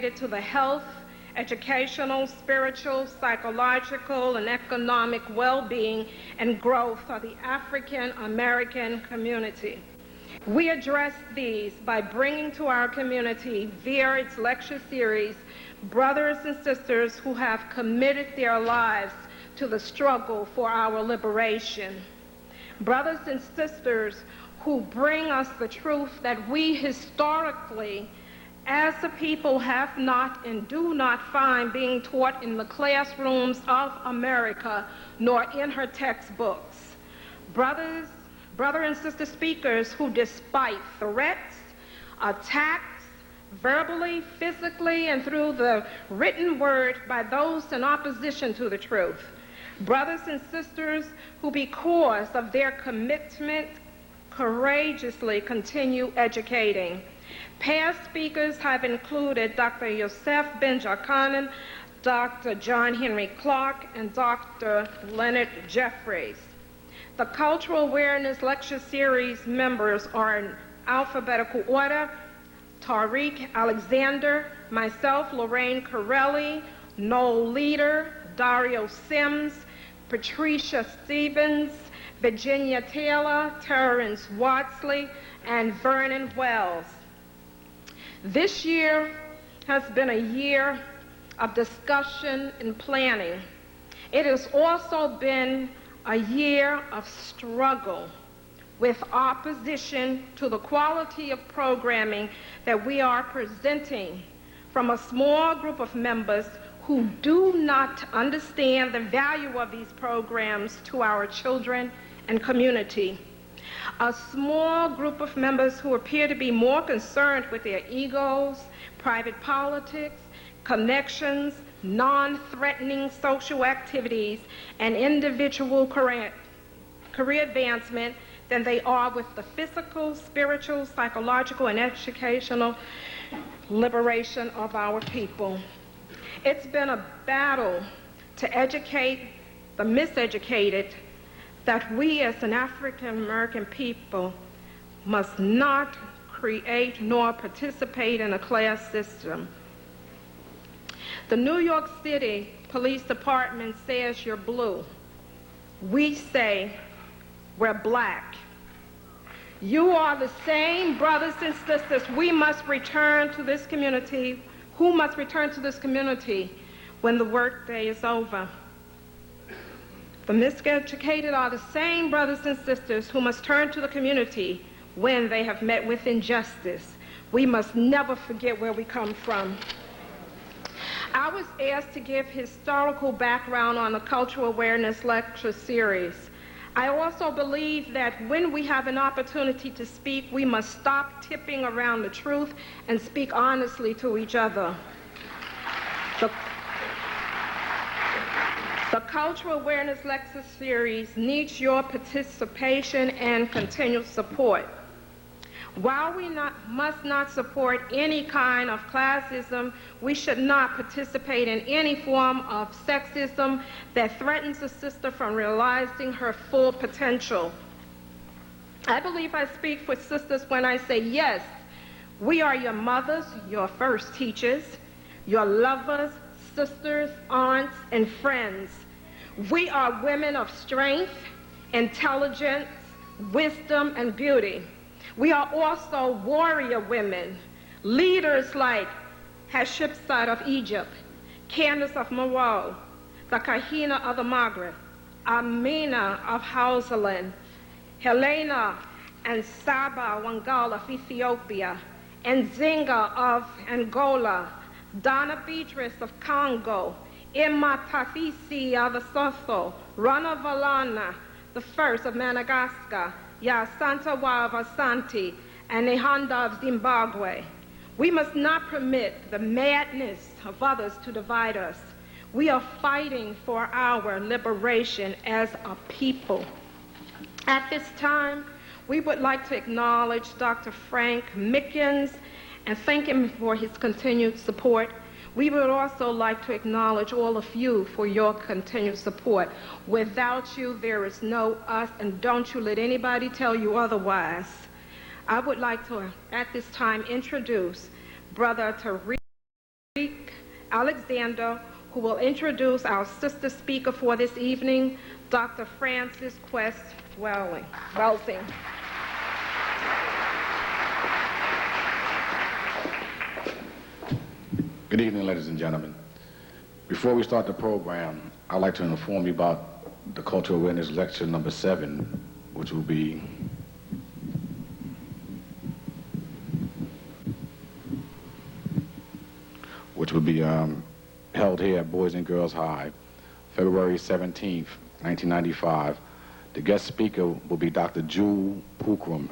to the health, educational, spiritual, psychological, and economic well-being and growth of the African American community. We address these by bringing to our community, via its lecture series, brothers and sisters who have committed their lives to the struggle for our liberation. Brothers and sisters who bring us the truth that we historically, as a people, have not and do not find being taught in the classrooms of America, nor in her textbooks. Brother and sister speakers who, despite threats, attacks, verbally, physically, and through the written word by those in opposition to the truth. Brothers and sisters who, because of their commitment, courageously continue educating. Past speakers have included Dr. Yosef Ben-Jochannan, Dr. John Henry Clark, and Dr. Leonard Jeffries. The Cultural Awareness Lecture Series members are in alphabetical order: Tariq Alexander, myself, Lorraine Corelli, Noel Leader, Dario Sims, Patricia Stevens, Virginia Taylor, Terrence Watsley, and Vernon Wells. This year has been a year of discussion and planning. It has also been a year of struggle with opposition to the quality of programming that we are presenting from a small group of members who do not understand the value of these programs to our children and community. A small group of members who appear to be more concerned with their egos, private politics, connections, non-threatening social activities, and individual career advancement than they are with the physical, spiritual, psychological, and educational liberation of our people. It's been a battle to educate the miseducated that we as an African American people must not create nor participate in a class system. The New York City Police Department says you're blue. We say we're black. You are the same brothers and sisters we must return to this community, who must return to this community when the workday is over. The miseducated are the same brothers and sisters who must turn to the community when they have met with injustice. We must never forget where we come from. I was asked to give historical background on the Cultural Awareness Lecture Series. I also believe that when we have an opportunity to speak, we must stop tipping around the truth and speak honestly to each other. The Cultural Awareness Lecture Series needs your participation and continued support. While we must not support any kind of classism, we should not participate in any form of sexism that threatens a sister from realizing her full potential. I believe I speak for sisters when I say, yes, we are your mothers, your first teachers, your lovers, sisters, aunts, and friends. We are women of strength, intelligence, wisdom, and beauty. We are also warrior women, leaders like Hatshepsut of Egypt, Candace of Meroe, the Kahina of the Maghreb, Amina of Hausaland, Helena and Saba Wangal of Ethiopia, and Zinga of Angola, Donna Beatrice of Congo, Emma Tafisi of Lesotho, Rana Valana, the first of Madagascar, Santa Wa of Asante, and Nehanda of Zimbabwe. We must not permit the madness of others to divide us. We are fighting for our liberation as a people. At this time, we would like to acknowledge Dr. Frank Mickens and thank him for his continued support. We would also like to acknowledge all of you for your continued support. Without you, there is no us, and don't you let anybody tell you otherwise. I would like to, at this time, introduce Brother Tariq Alexander, who will introduce our sister speaker for this evening, Dr. Frances Cress Welsing. Good evening, ladies and gentlemen. Before we start the program, I'd like to inform you about the Cultural Awareness Lecture number 7, which will be held here at Boys and Girls High, February 17th, 1995. The guest speaker will be Dr. Jewel Pookrum,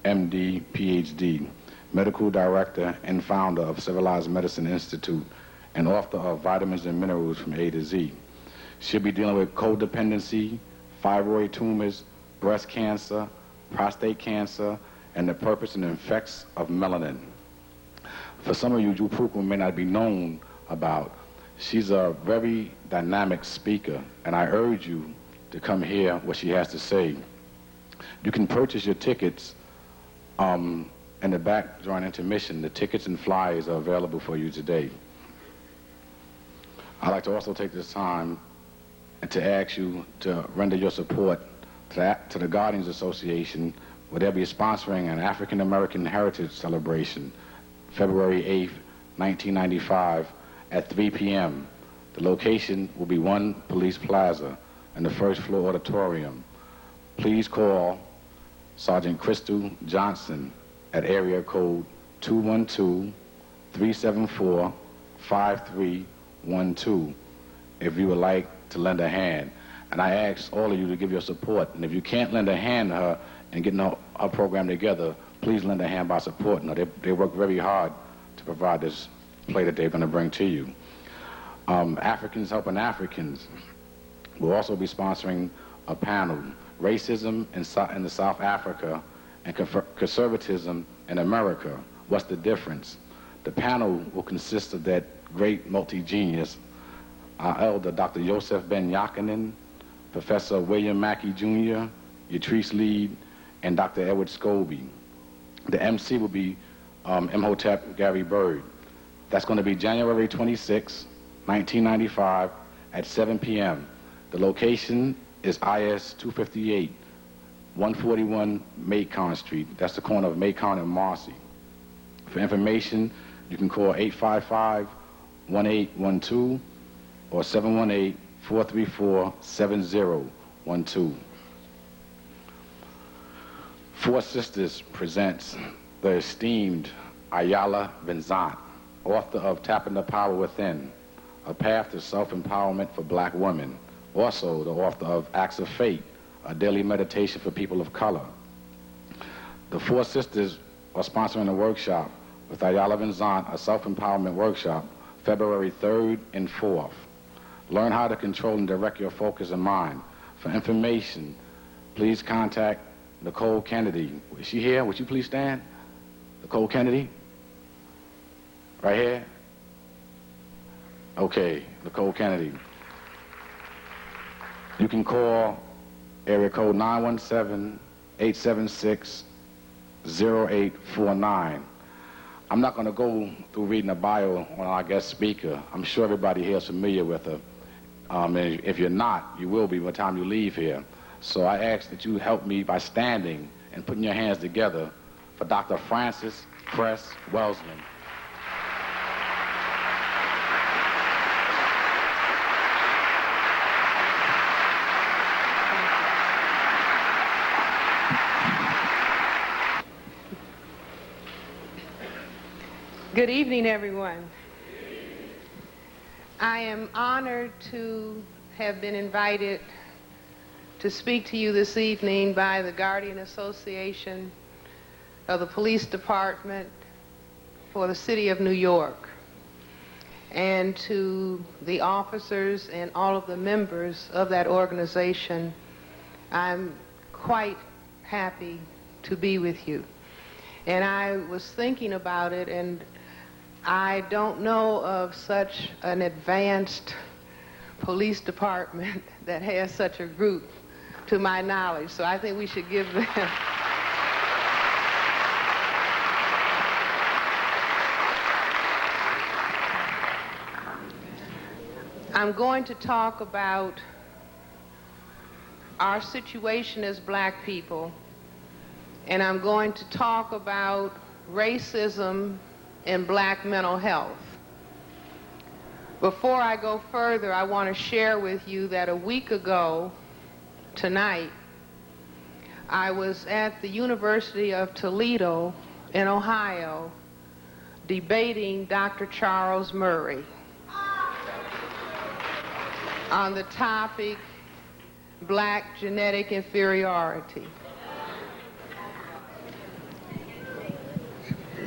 MD, PhD, Medical Director and founder of Civilized Medicine Institute and author of Vitamins and Minerals from A to Z. She'll be dealing with codependency, fibroid tumors, breast cancer, prostate cancer, and the purpose and effects of melanin. For some of you, Jewel Pookrum may not be known about. She's a very dynamic speaker, and I urge you to come hear what she has to say. You can purchase your tickets in the back during intermission. The tickets and flyers are available for you today. I'd like to also take this time to ask you to render your support to the Guardians Association, where they'll be sponsoring an African American Heritage Celebration, February 8th, 1995, at 3 p.m. The location will be 1 Police Plaza in the first floor auditorium. Please call Sergeant Crystal Johnson at area code 212-374-5312 if you would like to lend a hand. And I ask all of you to give your support. And if you can't lend a hand to her and getting her program together, please lend a hand by supporting her. They work very hard to provide this play that they're going to bring to you. Africans Helping Africans will also be sponsoring a panel, Racism in the South Africa and Conservatism in America, What's the Difference? The panel will consist of that great multi-genius, our elder Dr. Yosef Ben Yakinen, Professor William Mackey Jr., Yatrice Lead, and Dr. Edward Scobie. The MC will be Imhotep Gary Bird. That's going to be January 26, 1995 at 7 p.m. The location is IS 258, 141 Macon Street. That's the corner of Macon and Marcy. For information, you can call 855-1812 or 718-434-7012. Four Sisters presents the esteemed Ayala Vincent, author of Tapping the Power Within, A Path to Self-Empowerment for Black Women, also the author of Acts of Fate, a daily meditation for people of color. The Four Sisters are sponsoring a workshop with Ayala Vincent, a self-empowerment workshop, February 3rd and 4th. Learn how to control and direct your focus and mind. For information, please contact Nicole Kennedy. Is she here? Would you please stand? Nicole Kennedy? Right here? Okay, Nicole Kennedy. You can call area code 917-876-0849. I'm not going to go through reading a bio on our guest speaker. I'm sure everybody here is familiar with her. And if you're not, you will be by the time you leave here. So I ask that you help me by standing and putting your hands together for Dr. Frances Cress Welsing. Good evening, everyone. I am honored to have been invited to speak to you this evening by the Guardian Association of the Police Department for the City of New York, and to the officers and all of the members of that organization. I'm quite happy to be with you. And I was thinking about it, and I don't know of such an advanced police department that has such a group to my knowledge. So I think we should give them I'm going to talk about our situation as black people, and I'm going to talk about racism and black mental health. Before I go further, I want to share with you that a week ago tonight, I was at the University of Toledo in Ohio debating Dr. Charles Murray on the topic black genetic inferiority.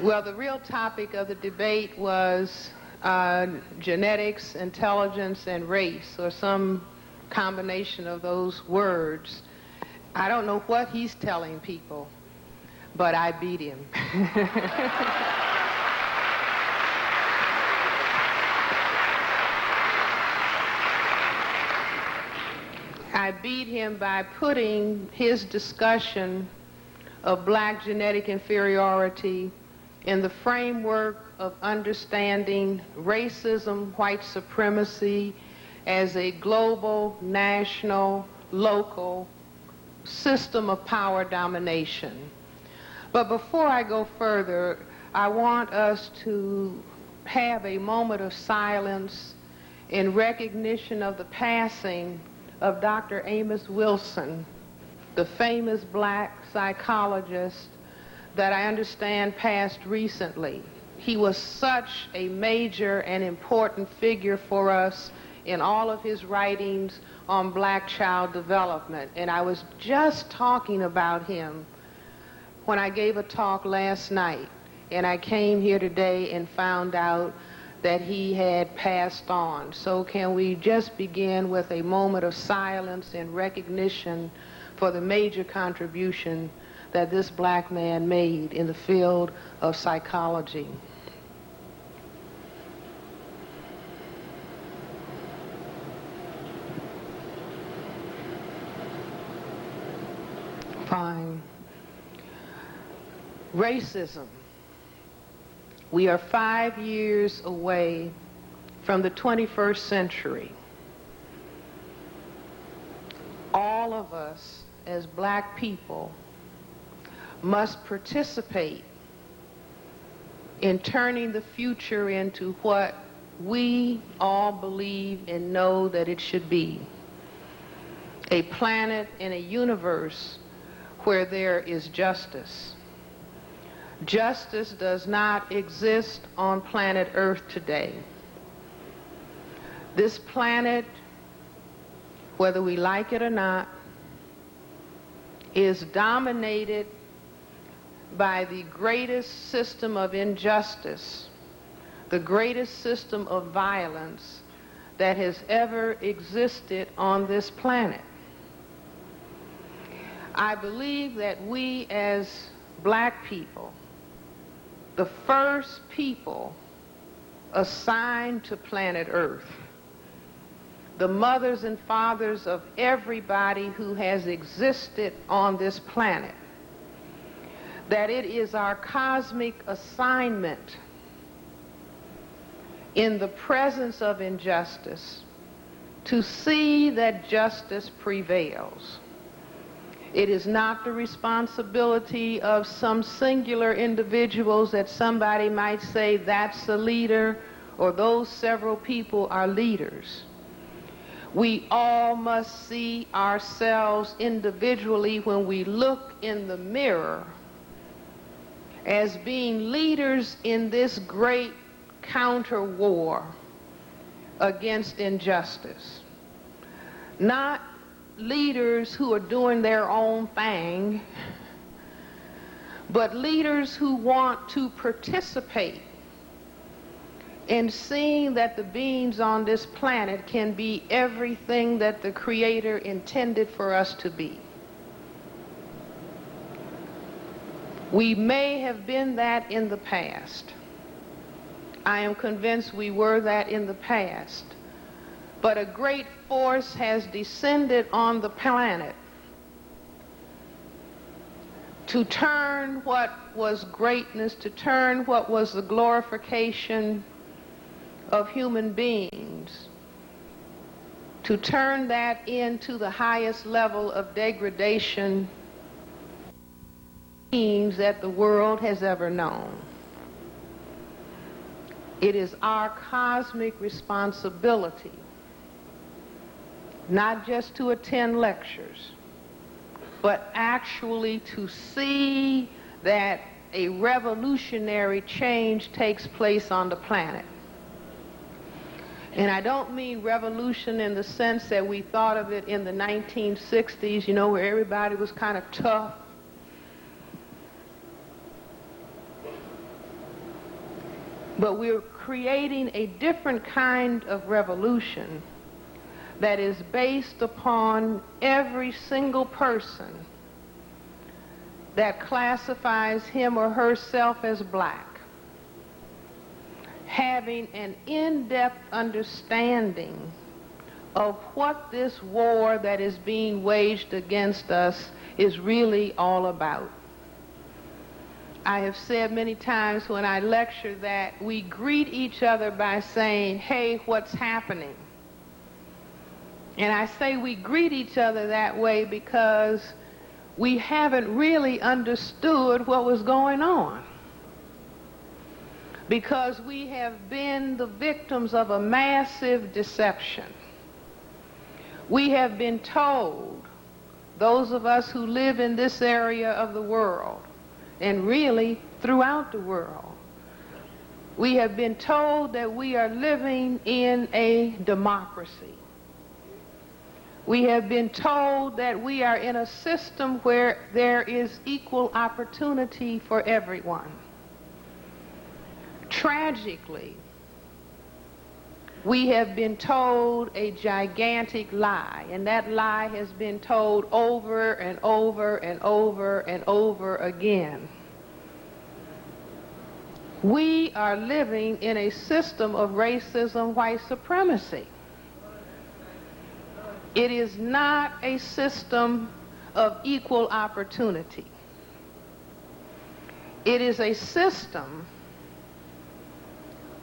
Well, the real topic of the debate was genetics, intelligence, and race, or some combination of those words. I don't know what he's telling people, but I beat him. I beat him by putting his discussion of black genetic inferiority in the framework of understanding racism, white supremacy as a global, national, local system of power domination. But before I go further, I want us to have a moment of silence in recognition of the passing of Dr. Amos Wilson, the famous black psychologist that I understand passed recently. He was such a major and important figure for us in all of his writings on black child development. And I was just talking about him when I gave a talk last night, and I came here today and found out that he had passed on. So can we just begin with a moment of silence in recognition for the major contribution that this black man made in the field of psychology. Fine. Racism. We are 5 years away from the 21st century. All of us as black people must participate in turning the future into what we all believe and know that it should be. A planet and a universe where there is justice. Justice does not exist on planet Earth today. This planet, whether we like it or not, is dominated by the greatest system of injustice, the greatest system of violence that has ever existed on this planet. I believe that we as black people, the first people assigned to planet Earth, the mothers and fathers of everybody who has existed on this planet, that it is our cosmic assignment in the presence of injustice to see that justice prevails. It is not the responsibility of some singular individuals that somebody might say that's a leader or those several people are leaders. We all must see ourselves individually when we look in the mirror as being leaders in this great counter war against injustice. Not leaders who are doing their own thing, but leaders who want to participate in seeing that the beings on this planet can be everything that the Creator intended for us to be. We may have been that in the past. I am convinced we were that in the past. But a great force has descended on the planet to turn what was greatness, to turn what was the glorification of human beings to turn that into the highest level of degradation that the world has ever known. It is our cosmic responsibility not just to attend lectures, but actually to see that a revolutionary change takes place on the planet. And I don't mean revolution in the sense that we thought of it in the 1960s, you know, where everybody was kind of tough. But we're creating a different kind of revolution that is based upon every single person that classifies him or herself as black having an in-depth understanding of what this war that is being waged against us is really all about. I have said many times when I lecture that we greet each other by saying, "Hey, what's happening?" And I say we greet each other that way because we haven't really understood what was going on. Because we have been the victims of a massive deception. We have been told, those of us who live in this area of the world, and really throughout the world, we have been told that we are living in a democracy. We have been told that we are in a system where there is equal opportunity for everyone. Tragically, we have been told a gigantic lie, and that lie has been told over and over and over and over again. We are living in a system of racism, white supremacy. It is not a system of equal opportunity. It is a system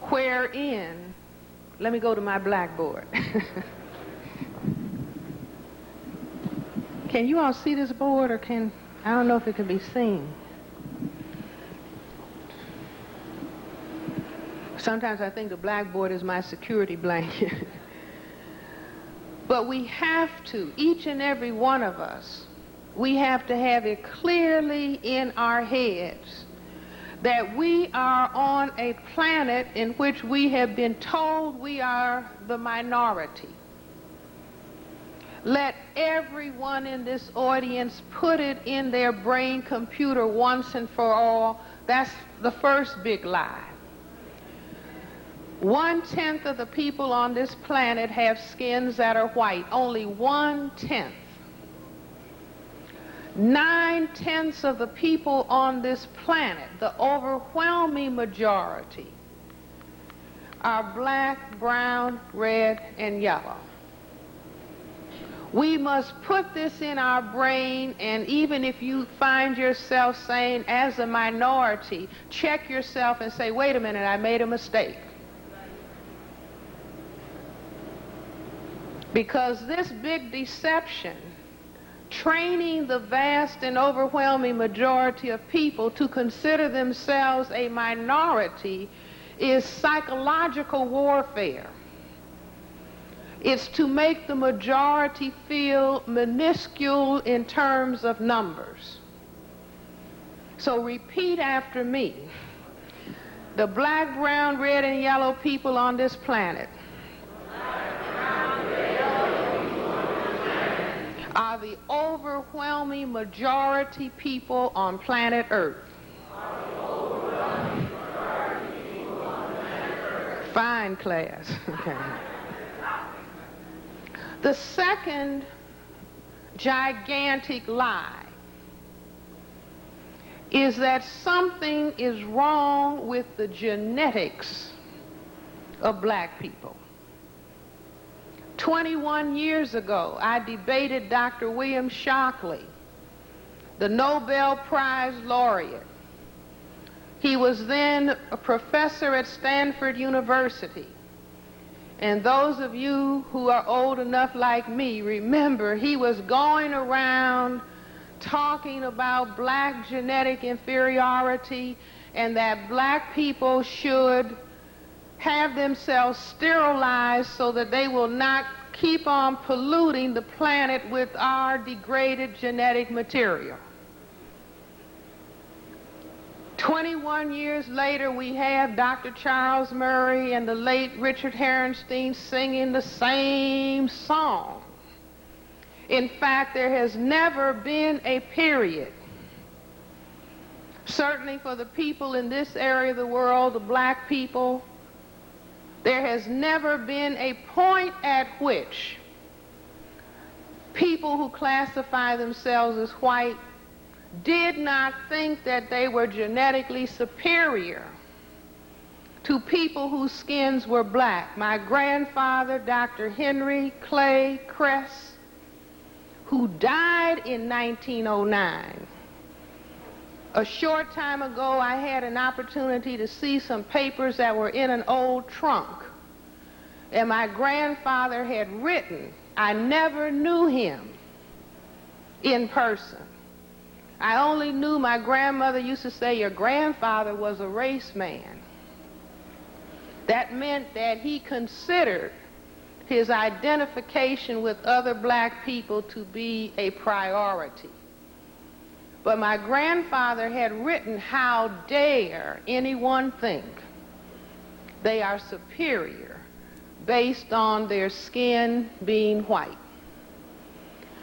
wherein, let me go to my blackboard. Can you all see this board, or I don't know if it can be seen. Sometimes I think the blackboard is my security blanket. But we have to, each and every one of us, we have to have it clearly in our heads that we are on a planet in which we have been told we are the minority. Let everyone in this audience put it in their brain computer once and for all. That's the first big lie. 1/10 of the people on this planet have skins that are white. Only 1/10. 9/10 of the people on this planet, the overwhelming majority, are black, brown, red, and yellow. We must put this in our brain, and even if you find yourself saying, as a minority, check yourself and say, wait a minute, I made a mistake. Because this big deception, training the vast and overwhelming majority of people to consider themselves a minority, is psychological warfare. It's to make the majority feel minuscule in terms of numbers. So repeat after me. The black, brown, red, and yellow people on this planet are the overwhelming majority people on planet Earth. Fine, class. Okay. The second gigantic lie is that something is wrong with the genetics of black people. 21 years ago, I debated Dr. William Shockley, the Nobel Prize laureate. He was then a professor at Stanford University. And those of you who are old enough like me, remember he was going around talking about black genetic inferiority and that black people should have themselves sterilized so that they will not keep on polluting the planet with our degraded genetic material. 21 years later, we have Dr. Charles Murray and the late Richard Herrenstein singing the same song. In fact, there has never been a period, certainly for the people in this area of the world, the black people, there has never been a point at which people who classify themselves as white did not think that they were genetically superior to people whose skins were black. My grandfather, Dr. Henry Clay Cress, who died in 1909. A short time ago, I had an opportunity to see some papers that were in an old trunk. And my grandfather had written, I never knew him in person. I only knew, my grandmother used to say, your grandfather was a race man. That meant that he considered his identification with other black people to be a priority. But my grandfather had written, how dare anyone think they are superior based on their skin being white.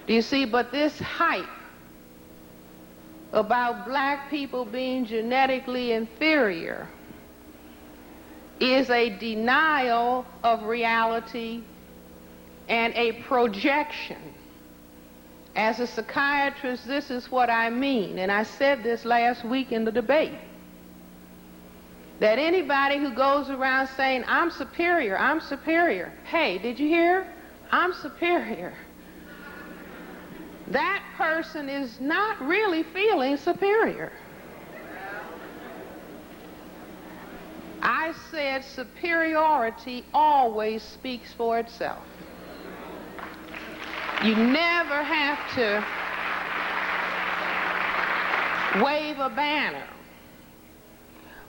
Do you see? But this hype about black people being genetically inferior is a denial of reality and a projection. As a psychiatrist, this is what I mean, and I said this last week in the debate, that anybody who goes around saying, I'm superior, hey, did you hear? I'm superior. That person is not really feeling superior. I said superiority always speaks for itself. You never have to wave a banner.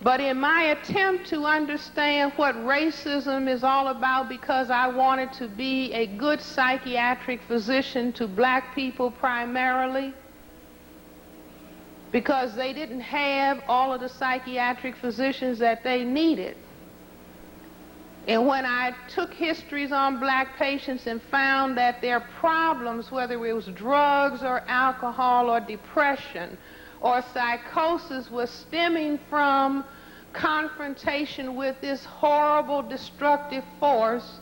But in my attempt to understand what racism is all about, because I wanted to be a good psychiatric physician to black people primarily, because they didn't have all of the psychiatric physicians that they needed. And when I took histories on black patients and found that their problems, whether it was drugs or alcohol or depression or psychosis, was stemming from confrontation with this horrible destructive force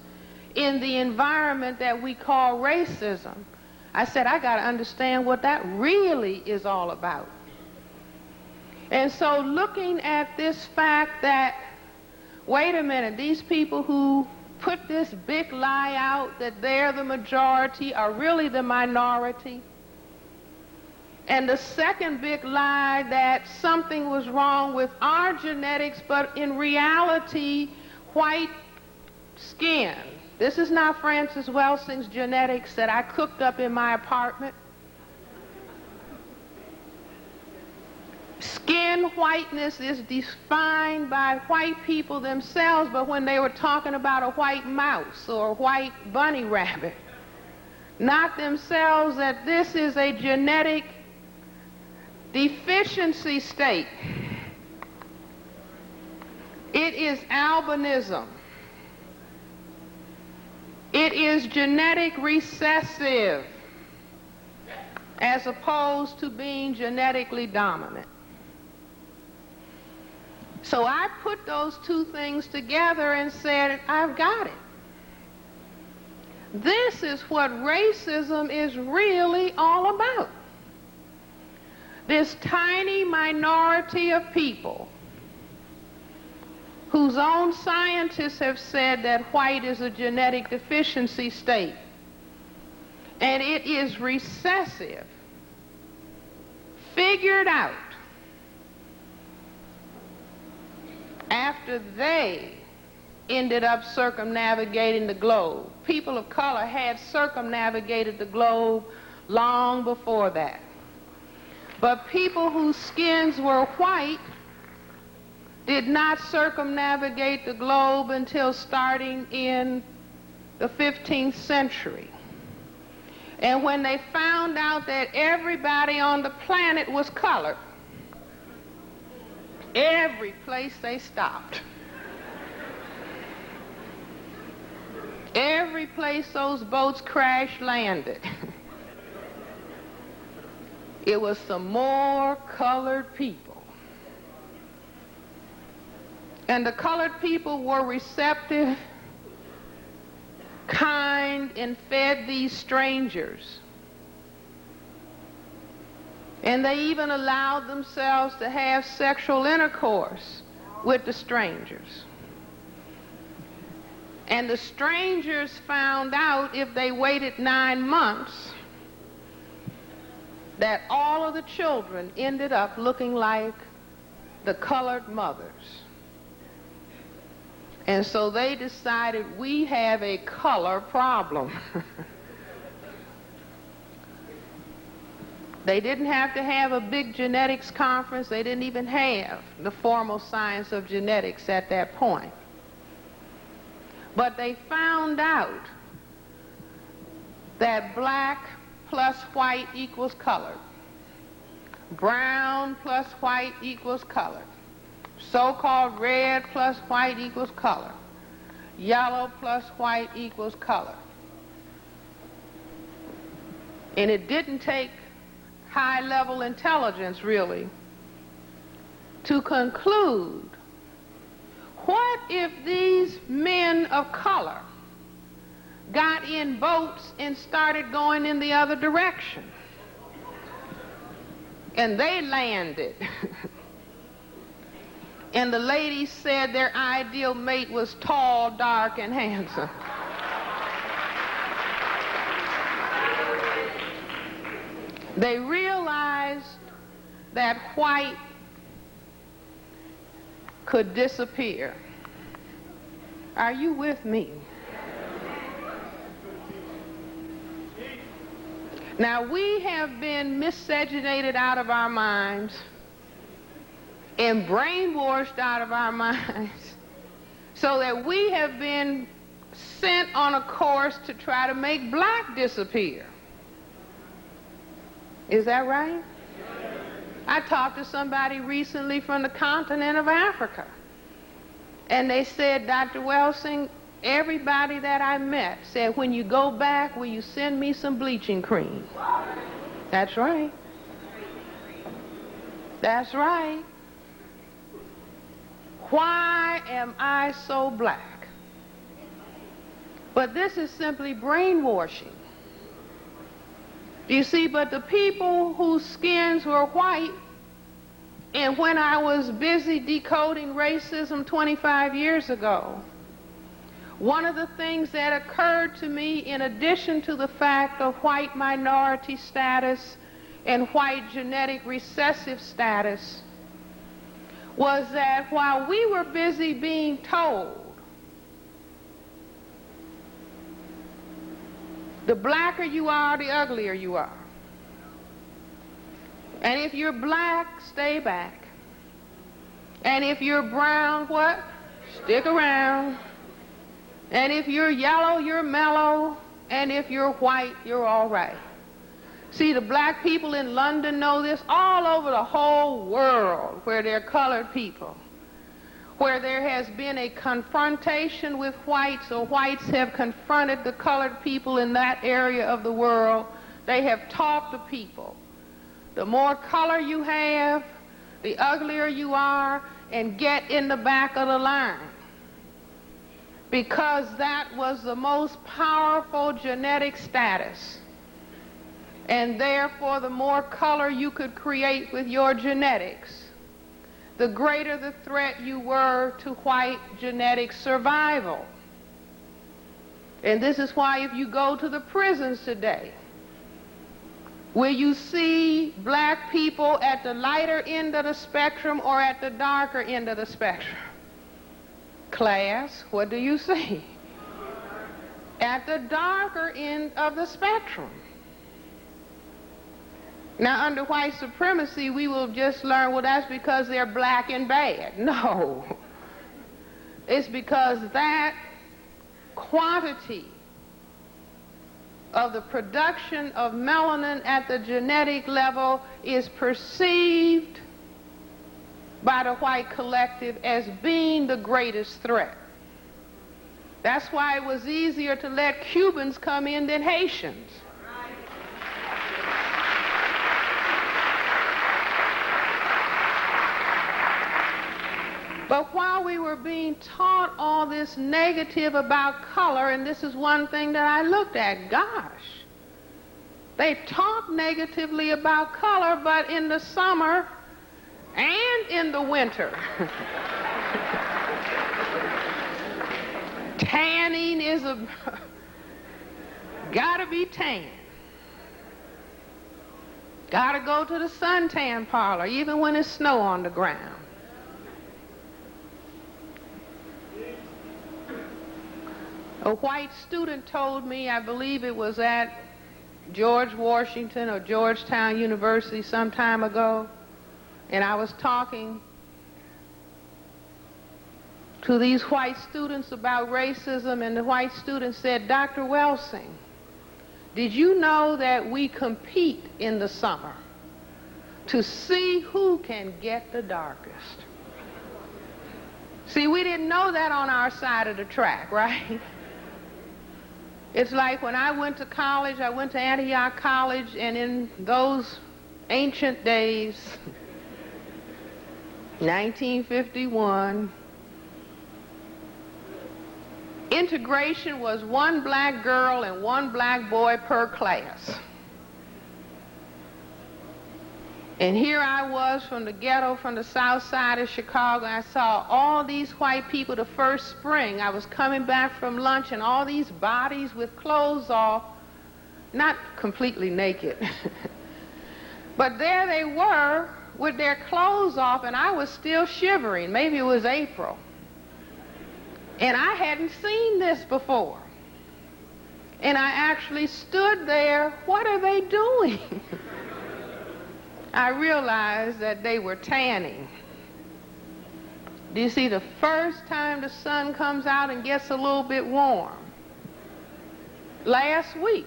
in the environment that we call racism, I said, I got to understand what that really is all about. And so looking at this fact that, wait a minute, these people who put this big lie out that they're the majority are really the minority. And the second big lie that something was wrong with our genetics, but in reality, white skin. This is not Cress Welsing's genetics that I cooked up in my apartment. Skin whiteness is defined by white people themselves, but when they were talking about a white mouse or a white bunny rabbit, not themselves, that this is a genetic deficiency state. It is albinism. It is genetic recessive as opposed to being genetically dominant. So I put those two things together and said, I've got it. This is what racism is really all about. This tiny minority of people whose own scientists have said that white is a genetic deficiency state, and it is recessive, figured out after they ended up circumnavigating the globe. People of color had circumnavigated the globe long before that. But people whose skins were white did not circumnavigate the globe until starting in the 15th century. And when they found out that everybody on the planet was colored, every place they stopped, every place those boats crash landed, it was some more colored people. And the colored people were receptive, kind, and fed these strangers. And they even allowed themselves to have sexual intercourse with the strangers. And the strangers found out, if they waited 9 months, that all of the children ended up looking like the colored mothers. And so they decided, we have a color problem. They didn't have to have a big genetics conference. They didn't even have the formal science of genetics at that point. But they found out that black plus white equals colored. Brown plus white equals colored. So-called red plus white equals color. Yellow plus white equals color. And it didn't take high-level intelligence, really, to conclude, what if these men of color got in boats and started going in the other direction? And they landed. And the ladies said their ideal mate was tall, dark, and handsome. They realized that white could disappear. Are you with me? Now, we have been miscegenated out of our minds and brainwashed out of our minds so that we have been sent on a course to try to make black disappear. Is that right? I talked to somebody recently from the continent of Africa, and they said, Dr. Welsing, everybody that I met said, when you go back, will you send me some bleaching cream? That's right. That's right. Why am I so black? But this is simply brainwashing. You see, but the people whose skins were white, and when I was busy decoding racism 25 years ago, one of the things that occurred to me, in addition to the fact of white minority status and white genetic recessive status, was that while we were busy being told the blacker you are, the uglier you are, and if you're black, stay back, and if you're brown, what? Stick around, and if you're yellow, you're mellow, and if you're white, you're all right. See, the black people in London know this, all over the whole world where they're colored people, where there has been a confrontation with whites, or whites have confronted the colored people in that area of the world. They have taught the people, the more color you have, the uglier you are, and get in the back of the line. Because that was the most powerful genetic status. And therefore, the more color you could create with your genetics, the greater the threat you were to white genetic survival. And this is why if you go to the prisons today, will you see black people at the lighter end of the spectrum or at the darker end of the spectrum? Class, what do you see? At the darker end of the spectrum. Now, under white supremacy, we will just learn, well, that's because they're black and bad. No. It's because that quantity of the production of melanin at the genetic level is perceived by the white collective as being the greatest threat. That's why it was easier to let Cubans come in than Haitians. But while we were being taught all this negative about color, and this is one thing that I looked at, gosh, they talk negatively about color, but in the summer and in the winter, tanning is gotta be tan. Gotta go to the suntan parlor, even when it's snow on the ground. A white student told me, I believe it was at George Washington or Georgetown University some time ago, and I was talking to these white students about racism, and the white student said, Dr. Welsing, did you know that we compete in the summer to see who can get the darkest? See, we didn't know that on our side of the track, right? It's like when I went to college, I went to Antioch College, and in those ancient days, 1951, integration was one black girl and one black boy per class. And here I was from the ghetto, from the south side of Chicago, and I saw all these white people the first spring. I was coming back from lunch, and all these bodies with clothes off, not completely naked, but there they were with their clothes off, and I was still shivering. Maybe it was April. And I hadn't seen this before. And I actually stood there, what are they doing? I realized that they were tanning. Do you see, the first time the sun comes out and gets a little bit warm? Last week.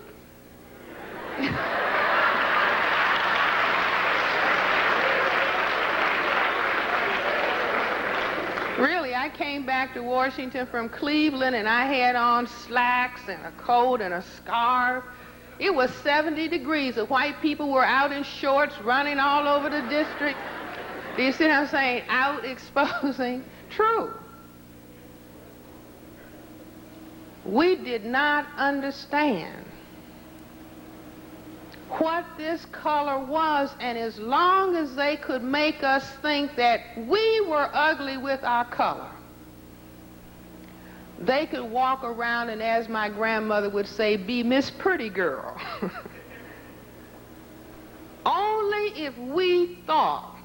Really, I came back to Washington from Cleveland, and I had on slacks and a coat and a scarf. It was 70 degrees. The white people were out in shorts running all over the district. Do you see what I'm saying? Out exposing. True. We did not understand what this color was, and as long as they could make us think that we were ugly with our color, they could walk around and, as my grandmother would say, be Miss Pretty Girl. Only if we thought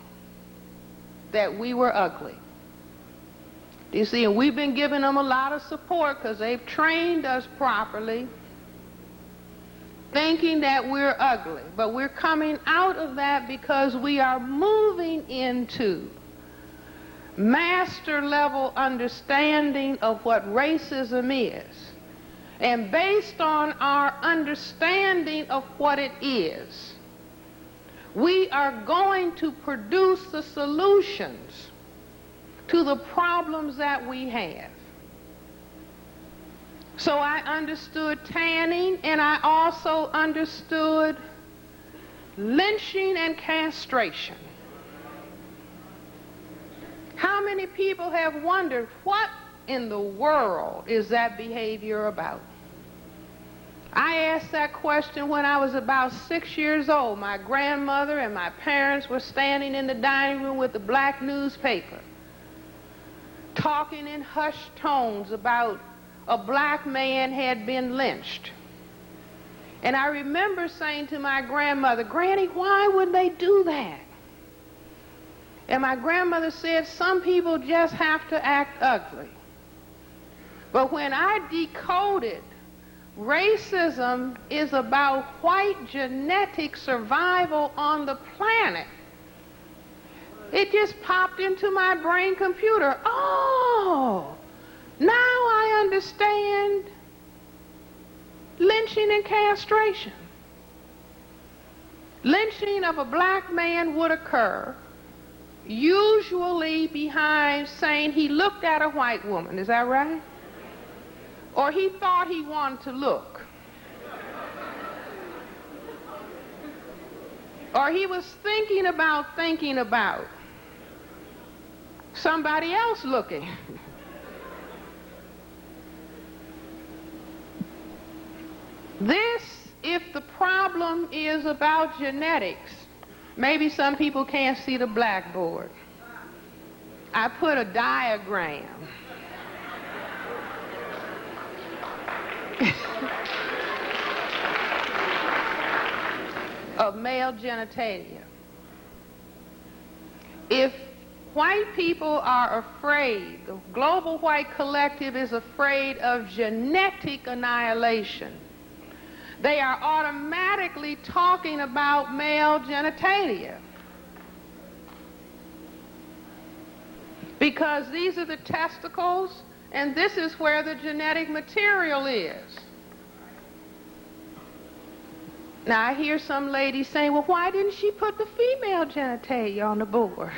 that we were ugly. You see, and we've been giving them a lot of support because they've trained us properly, thinking that we're ugly. But we're coming out of that because we are moving into master level understanding of what racism is. And based on our understanding of what it is, we are going to produce the solutions to the problems that we have. So I understood tanning, and I also understood lynching and castration. How many people have wondered, what in the world is that behavior about? I asked that question when I was about 6 years old. My grandmother and my parents were standing in the dining room with the black newspaper, talking in hushed tones about a black man had been lynched. And I remember saying to my grandmother, Granny, why would they do that? And my grandmother said, some people just have to act ugly. But when I decoded racism is about white genetic survival on the planet, it just popped into my brain computer. Oh, now I understand lynching and castration. Lynching of a black man would occur usually behind saying he looked at a white woman. Is that right? Or he thought he wanted to look. Or he was thinking about somebody else looking. This, if the problem is about genetics, maybe some people can't see the blackboard. I put a diagram of male genitalia. If white people are afraid, the global white collective is afraid of genetic annihilation, they are automatically talking about male genitalia. Because these are the testicles, and this is where the genetic material is. Now I hear some ladies saying, well, why didn't she put the female genitalia on the board?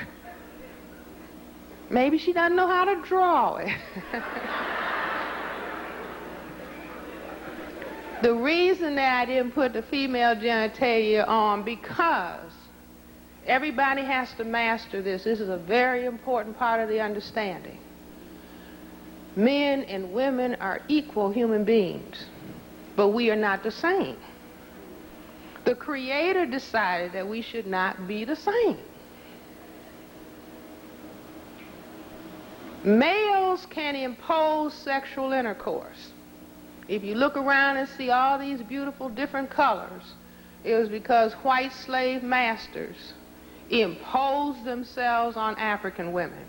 Maybe she doesn't know how to draw it. The reason that I didn't put the female genitalia on, because everybody has to master this. This is a very important part of the understanding. Men and women are equal human beings, but we are not the same. The Creator decided that we should not be the same. Males can impose sexual intercourse. If you look around and see all these beautiful different colors, it was because white slave masters imposed themselves on African women.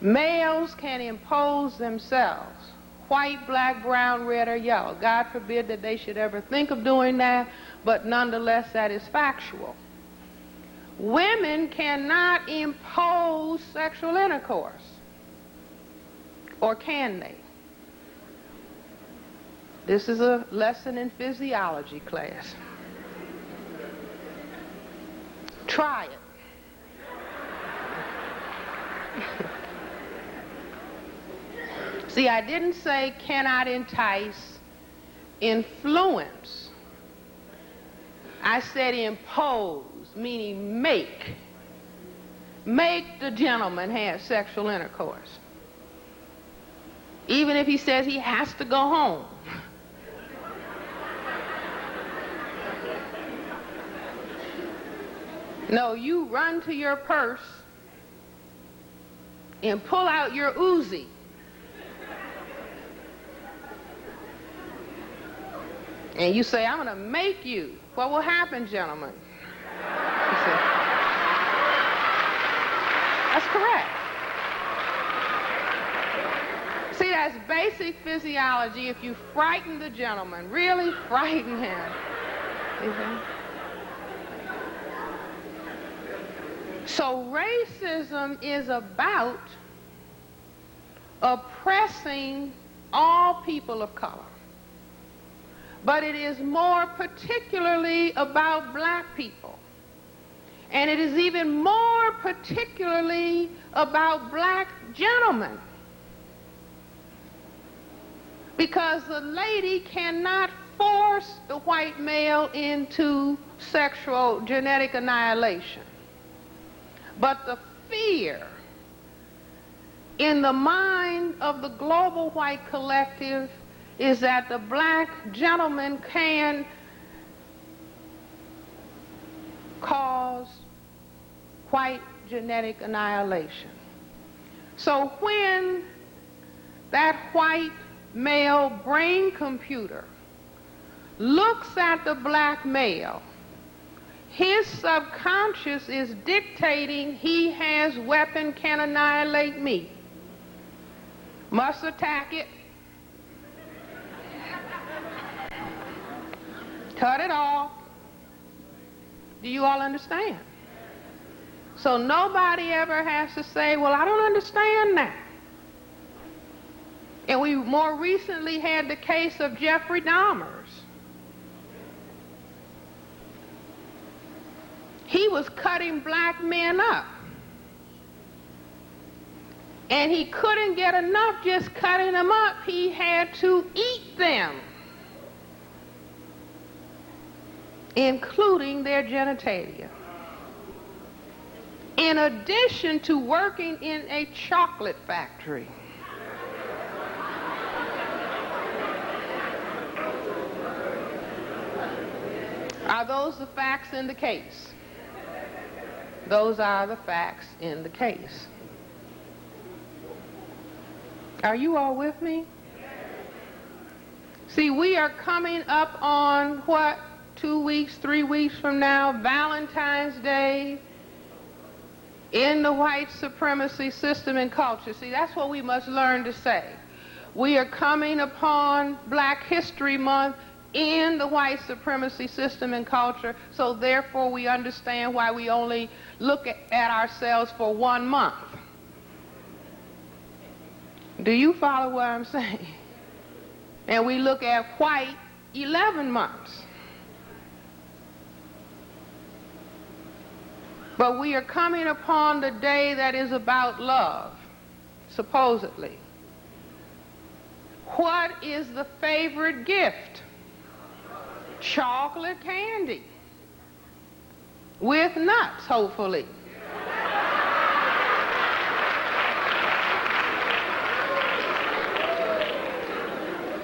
Males can impose themselves, white, black, brown, red, or yellow. God forbid that they should ever think of doing that, but nonetheless that is factual. Women cannot impose sexual intercourse, or can they? This is a lesson in physiology class. Try it. See, I didn't say cannot entice, influence. I said impose, meaning make. Make the gentleman have sexual intercourse. Even if he says he has to go home. No, you run to your purse and pull out your Uzi. And you say, I'm going to make you. What will happen, gentlemen? That's correct. See, that's basic physiology. If you frighten the gentleman, really frighten him. So racism is about oppressing all people of color. But it is more particularly about black people. And it is even more particularly about black gentlemen. Because the lady cannot force the white male into sexual genetic annihilation. But the fear in the mind of the global white collective is that the black gentleman can cause white genetic annihilation. So when that white male brain computer looks at the black male, his subconscious is dictating he has weapon, can annihilate me. must attack it, cut it off. Do you all understand? So nobody ever has to say, well, I don't understand that. And we more recently had the case of Jeffrey Dahmer's. He was cutting black men up. And he couldn't get enough just cutting them up. He had to eat them, including their genitalia. In addition to working in a chocolate factory. Are those the facts in the case? Those are the facts in the case. Are you all with me? See, we are coming up on what, 2 weeks, 3 weeks from now, Valentine's Day, in the white supremacy system and culture. See, that's what we must learn to say. We are coming upon Black History Month in the white supremacy system and culture, so therefore we understand why we only look at ourselves for 1 month. Do you follow what I'm saying? And we look at white 11 months. But we are coming upon the day that is about love, supposedly. What is the favorite gift? Chocolate candy. With nuts, hopefully.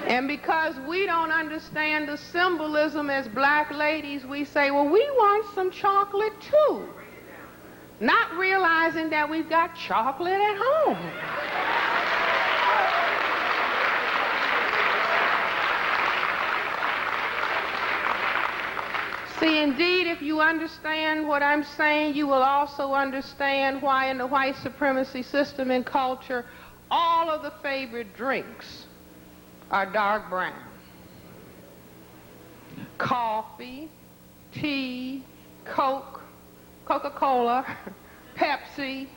And because we don't understand the symbolism as black ladies, we say, well, we want some chocolate too. Not realizing that we've got chocolate at home. See, indeed, if you understand what I'm saying, you will also understand why in the white supremacy system and culture, all of the favorite drinks are dark brown. Coffee, tea, Coke, Coca-Cola, Pepsi.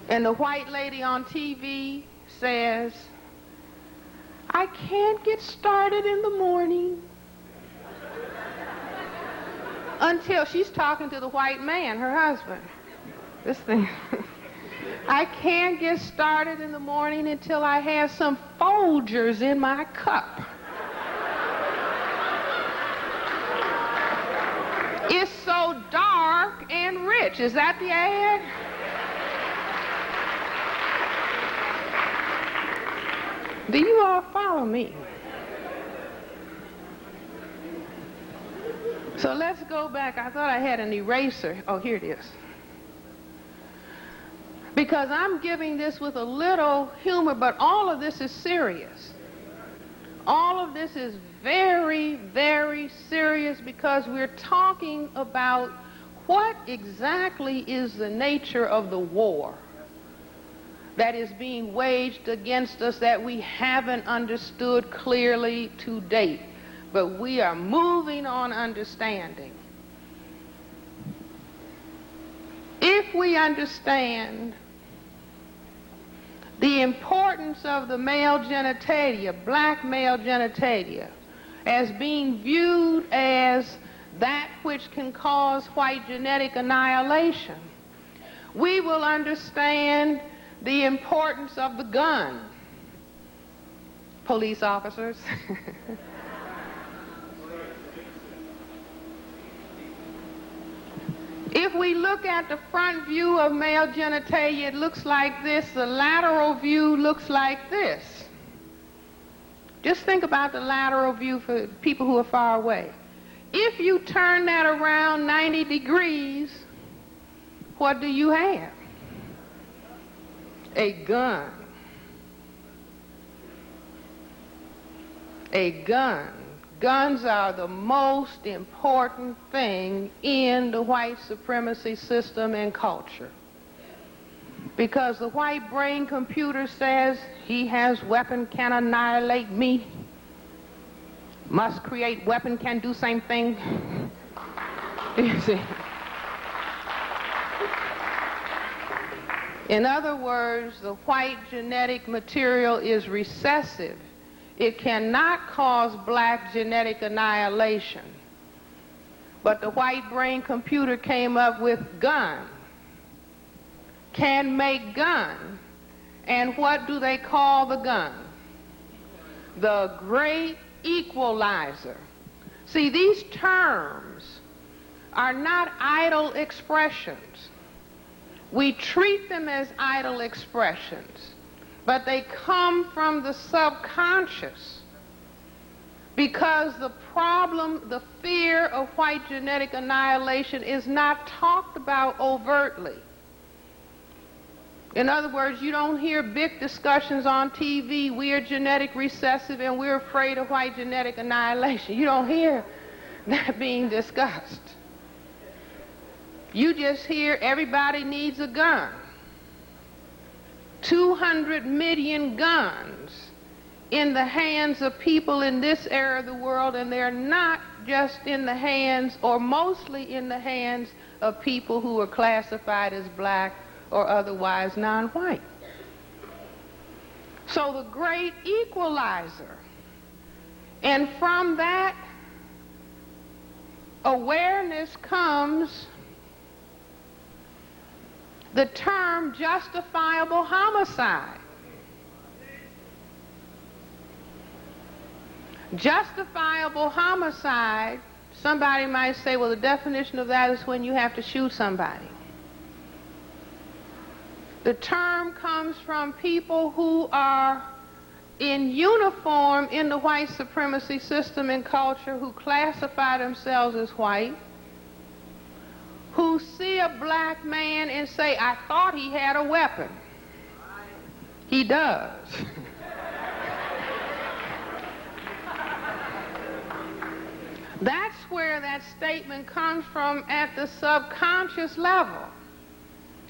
And the white lady on TV says, I can't get started in the morning. Until she's talking to the white man, her husband. This thing. I can't get started in the morning until I have some Folgers in my cup. It's so dark and rich. Is that the ad? Do you all follow me? So let's go back. I thought I had an eraser. Oh, here it is. Because I'm giving this with a little humor, but all of this is serious. All of this is very, very serious because we're talking about what exactly is the nature of the war that is being waged against us that we haven't understood clearly to date. But we are moving on understanding. If we understand the importance of the male genitalia, black male genitalia, as being viewed as that which can cause white genetic annihilation, we will understand the importance of the gun. Police officers. If we look at the front view of male genitalia, it looks like this. The lateral view looks like this. Just think about the lateral view for people who are far away. If you turn that around 90 degrees, what do you have? A gun. A gun. Guns are the most important thing in the white supremacy system and culture. Because the white brain computer says he has weapon, can annihilate me, must create weapon, can do same thing. You see? In other words, the white genetic material is recessive. It cannot cause black genetic annihilation. But the white brain computer came up with gun, can make gun. And what do they call the gun? The great equalizer. See, these terms are not idle expressions. We treat them as idle expressions, but they come from the subconscious, because the problem, the fear of white genetic annihilation is not talked about overtly. In other words, you don't hear big discussions on TV, we are genetic recessive and we're afraid of white genetic annihilation. You don't hear that being discussed. You just hear everybody needs a gun. 200 million guns in the hands of people in this area of the world, and they're not just in the hands, or mostly in the hands, of people who are classified as black or otherwise non-white. So the great equalizer. And from that awareness comes the term justifiable homicide. Justifiable homicide, somebody might say, well, the definition of that is when you have to shoot somebody. The term comes from people who are in uniform in the white supremacy system and culture, who classify themselves as white, who see a black man and say, I thought he had a weapon. He does. That's where that statement comes from, at the subconscious level.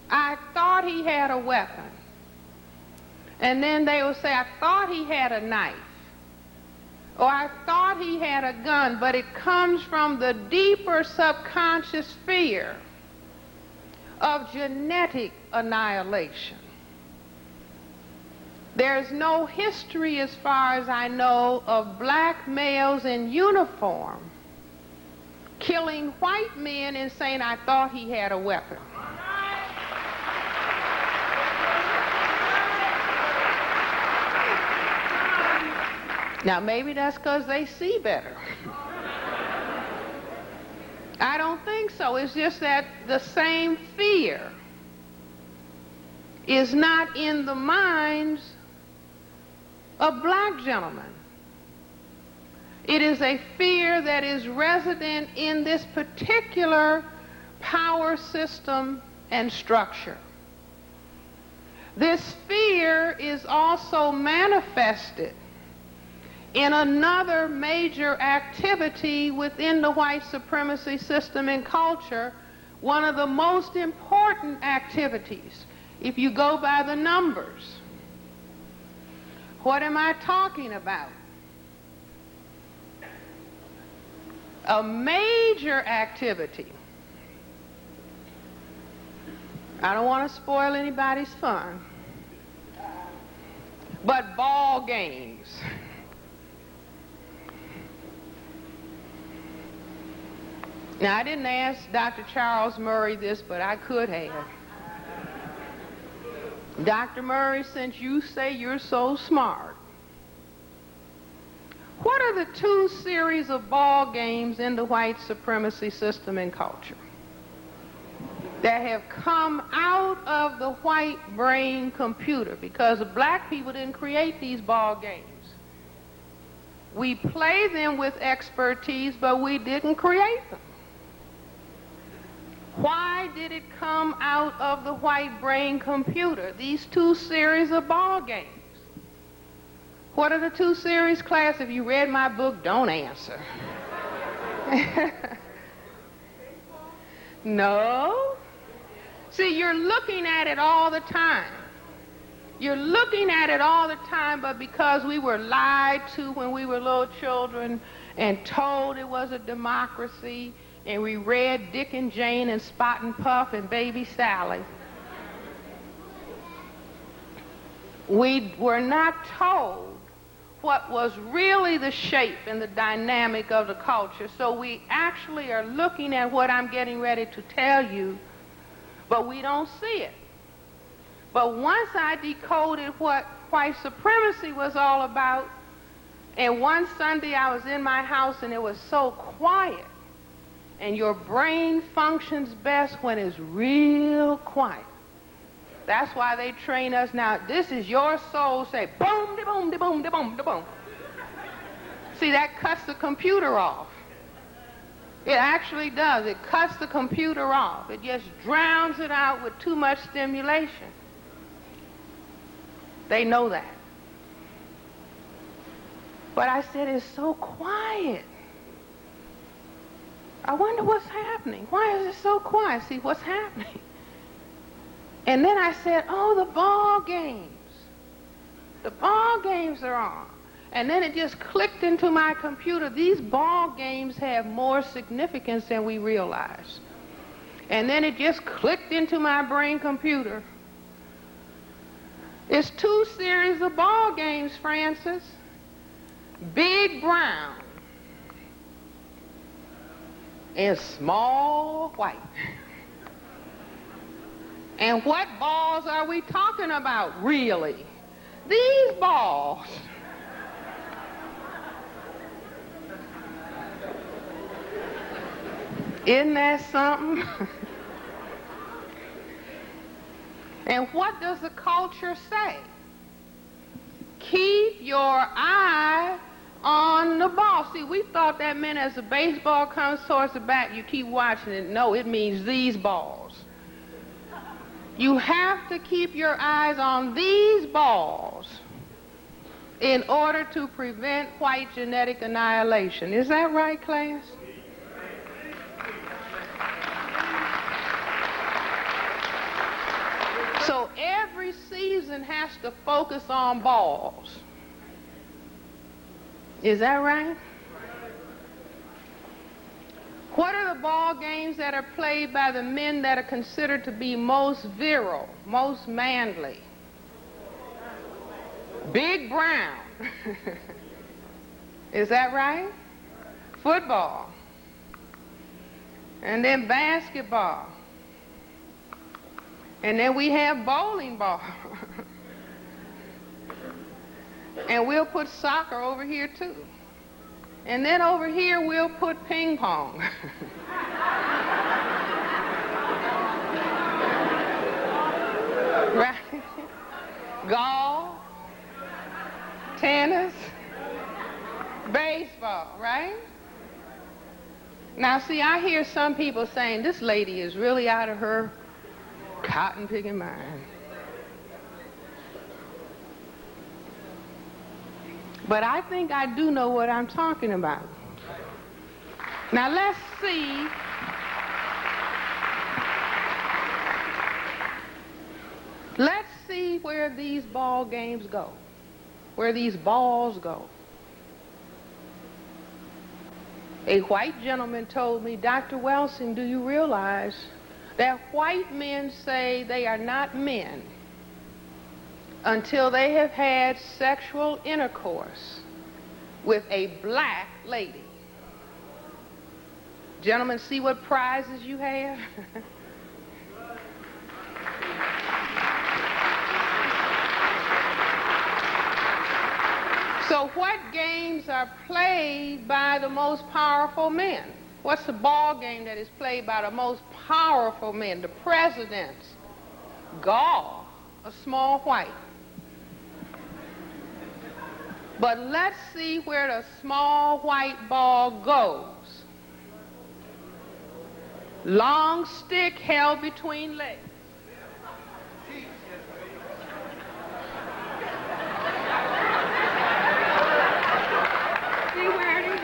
I thought he had a weapon. And then they will say, I thought he had a knife. Or I thought he had a gun. But it comes from the deeper subconscious fear of genetic annihilation. There's no history, as far as I know, of black males in uniform killing white men and saying, I thought he had a weapon. Now, maybe that's because they see better. I don't think so. It's just that the same fear is not in the minds of black gentlemen. It is a fear that is resident in this particular power system and structure. This fear is also manifested in another major activity within the white supremacy system and culture, one of the most important activities, if you go by the numbers. What am I talking about? A major activity. I don't want to spoil anybody's fun, but ball games. Now, I didn't ask Dr. Charles Murray this, but I could have. Dr. Murray, since you say you're so smart, what are the two series of ball games in the white supremacy system and culture that have come out of the white brain computer? Because the black people didn't create these ball games. We play them with expertise, but we didn't create them. Why did it come out of the white brain computer, these two series of ball games? What are the two series, class? If you read my book, don't answer. No. See, you're looking at it all the time. You're looking at it all the time, but because we were lied to when we were little children and told it was a democracy, and we read Dick and Jane and Spot and Puff and Baby Sally, we were not told what was really the shape and the dynamic of the culture. So we actually are looking at what I'm getting ready to tell you, but we don't see it. But once I decoded what white supremacy was all about, and one Sunday I was in my house and it was so quiet, and your brain functions best when it's real quiet. That's why they train us now. This is your soul. Say boom, de boom, de boom, de boom, de boom. See, that cuts the computer off. It actually does. It cuts the computer off. It just drowns it out with too much stimulation. They know that. But I said, it's so quiet. I wonder what's happening. Why is it so quiet? See, what's happening? And then I said, oh, the ball games. The ball games are on. And then it just clicked into my computer. These ball games have more significance than we realize. And then it just clicked into my brain computer. It's 2 series of ball games, Francis. Big brown and small white. And what balls are we talking about, really? These balls. Isn't that something? And what does the culture say? Keep your eye on the ball. See, we thought that meant as the baseball comes towards the bat, you keep watching it. No, it means these balls. You have to keep your eyes on these balls in order to prevent white genetic annihilation. Is that right, class? So every season has to focus on balls. Is that right? What are the ball games that are played by the men that are considered to be most virile, most manly? Big brown. Is that right? Football. And then basketball. And then we have bowling ball. And we'll put soccer over here too. And then over here we'll put ping pong. Right? Golf, tennis, baseball, right? Now see, I hear some people saying this lady is really out of her cotton picking mind. But I think I do know what I'm talking about. Now let's see. Let's see where these ball games go, where these balls go. A white gentleman told me, Dr. Welsing, do you realize that white men say they are not men until they have had sexual intercourse with a black lady? Gentlemen, see what prizes you have? So what games are played by the most powerful men? What's the ball game that is played by the most powerful men? The presidents. Golf, a small white. But let's see where the small white ball goes. Long stick held between legs. See where it is?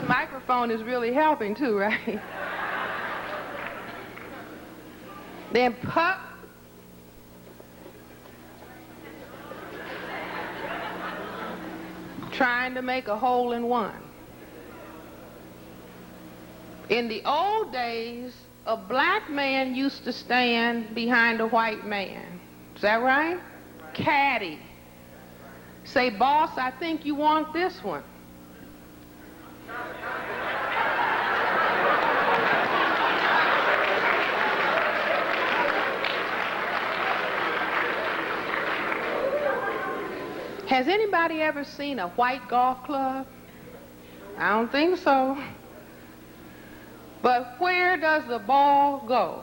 This microphone is really helping too, right? then puck, trying to make a hole in one. In the old days, a black man used to stand behind a white man. Is that right? Caddy. Say, boss, I think you want this one. Has anybody ever seen a white golf club? I don't think so. But where does the ball go?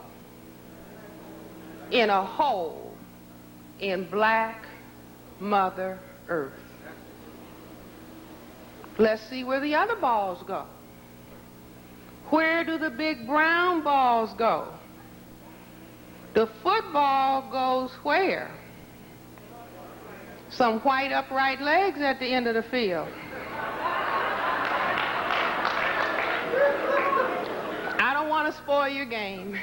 In a hole in black Mother Earth. Let's see where the other balls go. Where do the big brown balls go? The football goes where? Some white upright legs at the end of the field. I don't want to spoil your game.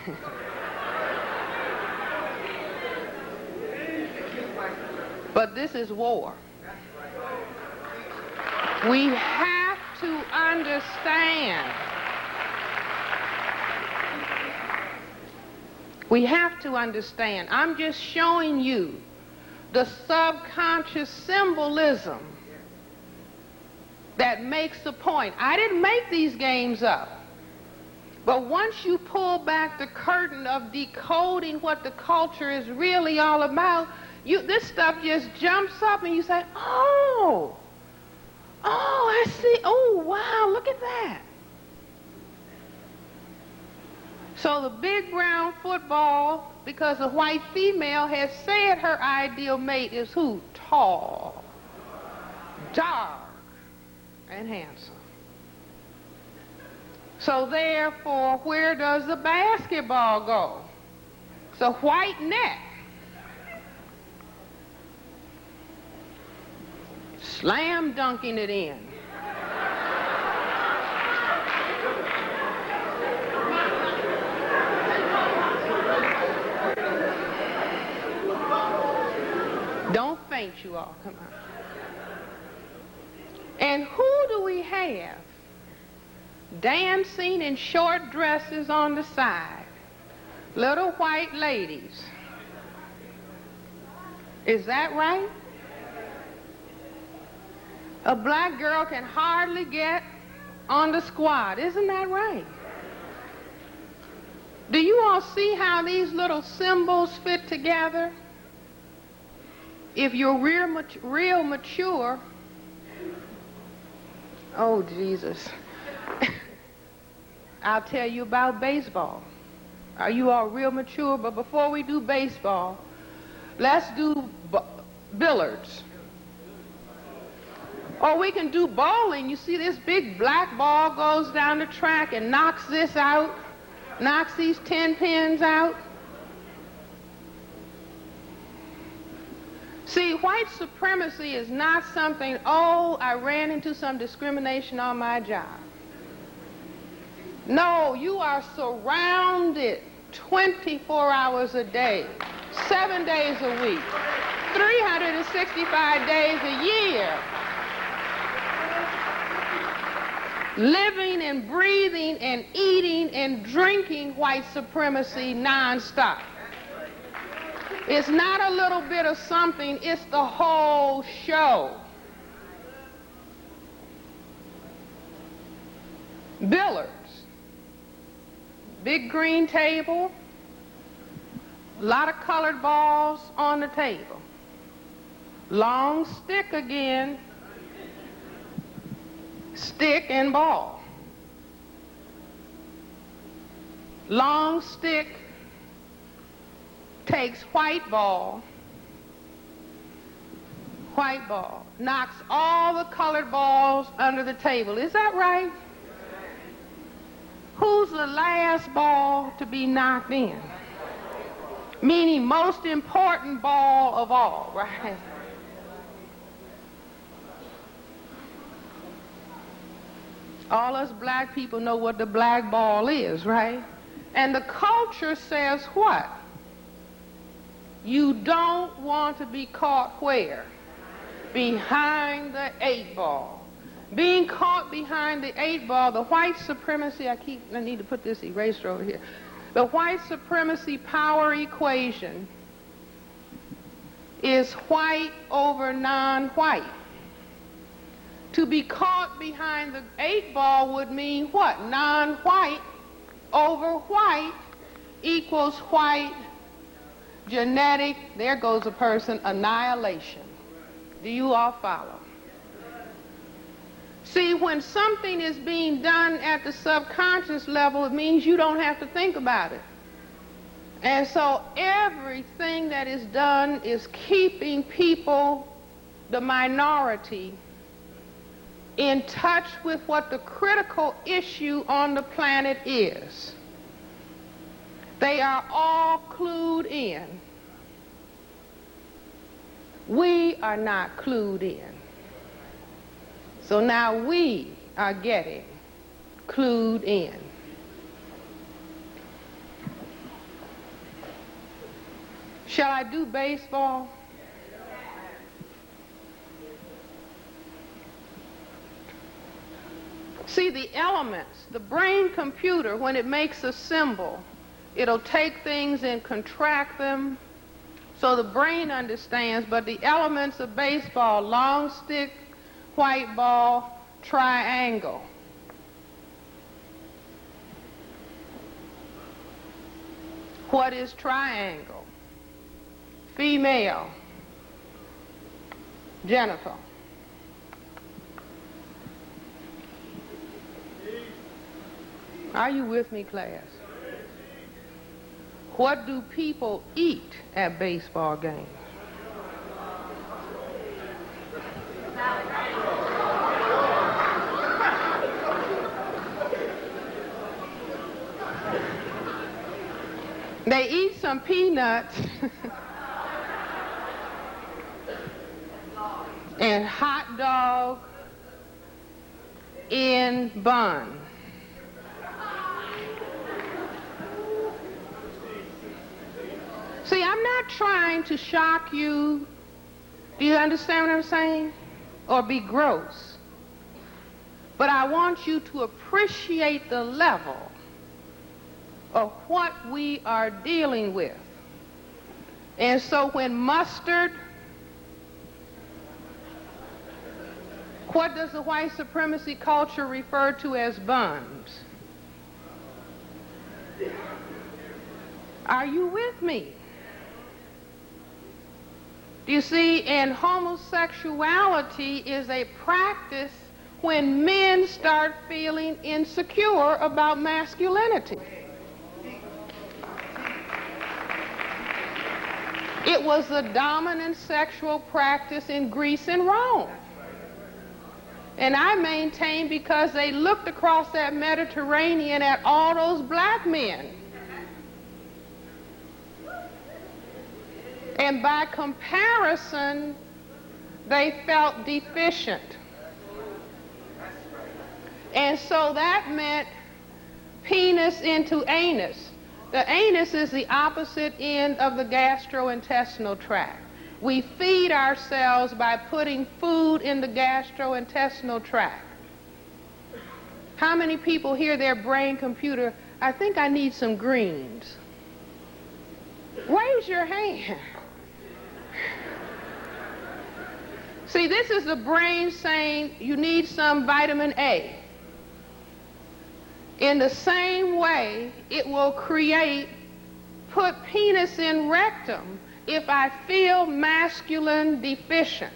But this is war. We have to understand. We have to understand. I'm just showing you the subconscious symbolism that makes the point. I didn't make these games up. But once you pull back the curtain of decoding what the culture is really all about, this stuff just jumps up and you say, oh, I see, oh, wow, look at that. So the big brown football, because the white female has said her ideal mate is who? Tall, dark, and handsome. So therefore, where does the basketball go? It's a white net. Slam dunking it in. Don't faint, you all. Come on. And who do we have dancing in short dresses on the side? Little white ladies. Is that right? A black girl can hardly get on the squad. Isn't that right? Do you all see how these little symbols fit together? If you're real mature, oh Jesus, I'll tell you about baseball. Are you all real mature? But before we do baseball, let's do billiards. Or we can do bowling. You see this big black ball goes down the track and knocks this out, knocks these 10 pins out. See, white supremacy is not something, oh, I ran into some discrimination on my job. No, you are surrounded 24 hours a day, 7 days a week, 365 days a year, living and breathing and eating and drinking white supremacy nonstop. It's not a little bit of something, it's the whole show. Billiards. Big green table, a lot of colored balls on the table. Long stick again, stick and ball. Long stick takes white ball, knocks all the colored balls under the table. Is that right? Who's the last ball to be knocked in? Meaning most important ball of all, right? All us black people know what the black ball is, right? And the culture says what? You don't want to be caught where? Behind the 8 ball. Being caught behind the 8 ball, the white supremacy, I need to put this eraser over here. The white supremacy power equation is white over non-white. To be caught behind the 8 ball would mean what? Non-white over white equals white genetic, there goes a person, annihilation. Do you all follow? See, when something is being done at the subconscious level, it means you don't have to think about it. And so everything that is done is keeping people, the minority, in touch with what the critical issue on the planet is. They are all clued in. We are not clued in. So now we are getting clued in. Shall I do baseball? See, the elements, the brain computer, when it makes a symbol, it'll take things and contract them so the brain understands, but the elements of baseball, long stick, white ball, triangle. What is triangle? Female, genital. Are you with me, class? What do people eat at baseball games? They eat some peanuts and hot dog in bun. See, I'm not trying to shock you. Do you understand what I'm saying? Or be gross. But I want you to appreciate the level of what we are dealing with. And so when mustard, what does the white supremacy culture refer to as buns? Are you with me? Do you see, and homosexuality is a practice when men start feeling insecure about masculinity. It was the dominant sexual practice in Greece and Rome. And I maintain because they looked across that Mediterranean at all those black men. And by comparison, they felt deficient. And so that meant penis into anus. The anus is the opposite end of the gastrointestinal tract. We feed ourselves by putting food in the gastrointestinal tract. How many people hear their brain computer, I think I need some greens? Raise your hand. See, this is the brain saying you need some vitamin A. In the same way, it will put penis in rectum if I feel masculine deficient.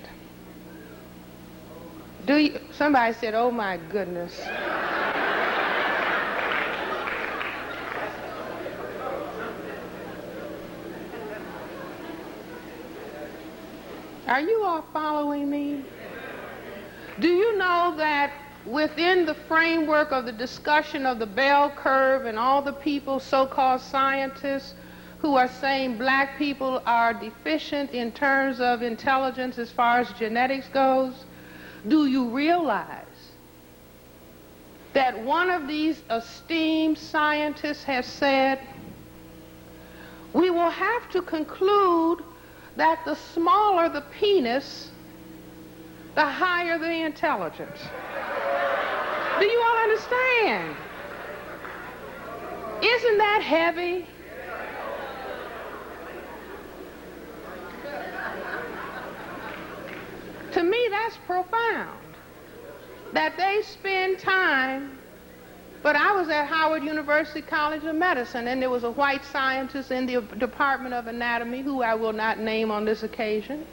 Somebody said, oh my goodness. Are you all following me? Do you know that within the framework of the discussion of the bell curve and all the people, so-called scientists, who are saying black people are deficient in terms of intelligence as far as genetics goes, do you realize that one of these esteemed scientists has said, we will have to conclude that the smaller the penis, the higher the intelligence. Do you all understand? Isn't that heavy? To me, that's profound. That they spend time, but I was at Howard University College of Medicine, and there was a white scientist in the Department of Anatomy, who I will not name on this occasion,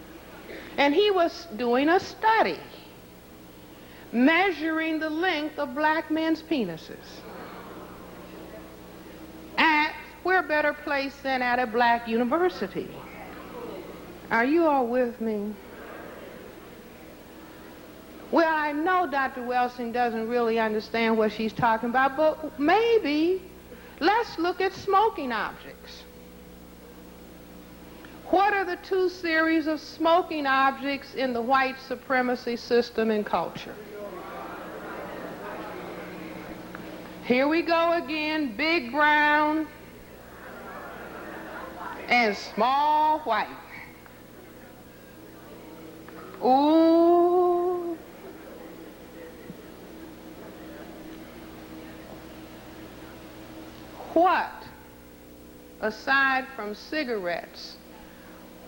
and he was doing a study measuring the length of black men's penises. Where better place than at a black university? Are you all with me? Well, I know Dr. Welsing doesn't really understand what she's talking about, but maybe let's look at smoking objects. What are the two series of smoking objects in the white supremacy system and culture? Here we go again, big brown and small white. Ooh. What, aside from cigarettes,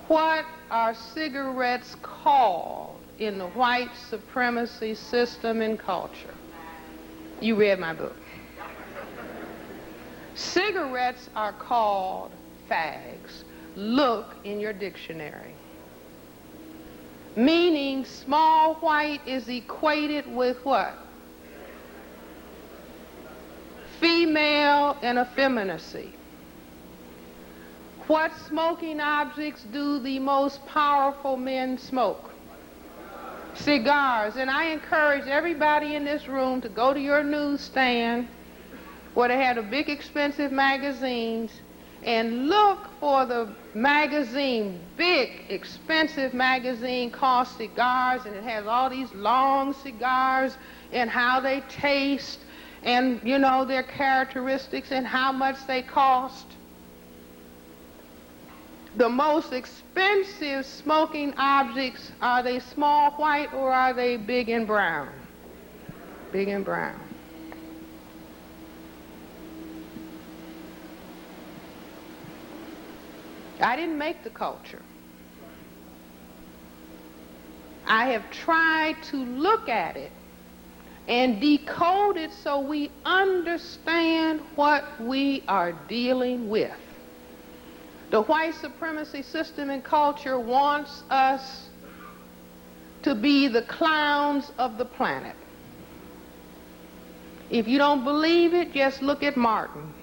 what are cigarettes called in the white supremacy system and culture? You read my book. Cigarettes are called fags. Look in your dictionary. Meaning small white is equated with what? Female and effeminacy. What smoking objects do the most powerful men smoke? Cigars. And I encourage everybody in this room to go to your newsstand where they have the big expensive magazines and look for the magazine, big expensive magazine called Cigars, and it has all these long cigars and how they taste and, you know, their characteristics and how much they cost. The most expensive smoking objects, are they small white or are they big and brown? Big and brown. I didn't make the culture. I have tried to look at it and decode it so we understand what we are dealing with. The white supremacy system and culture wants us to be the clowns of the planet. If you don't believe it, just look at Martin.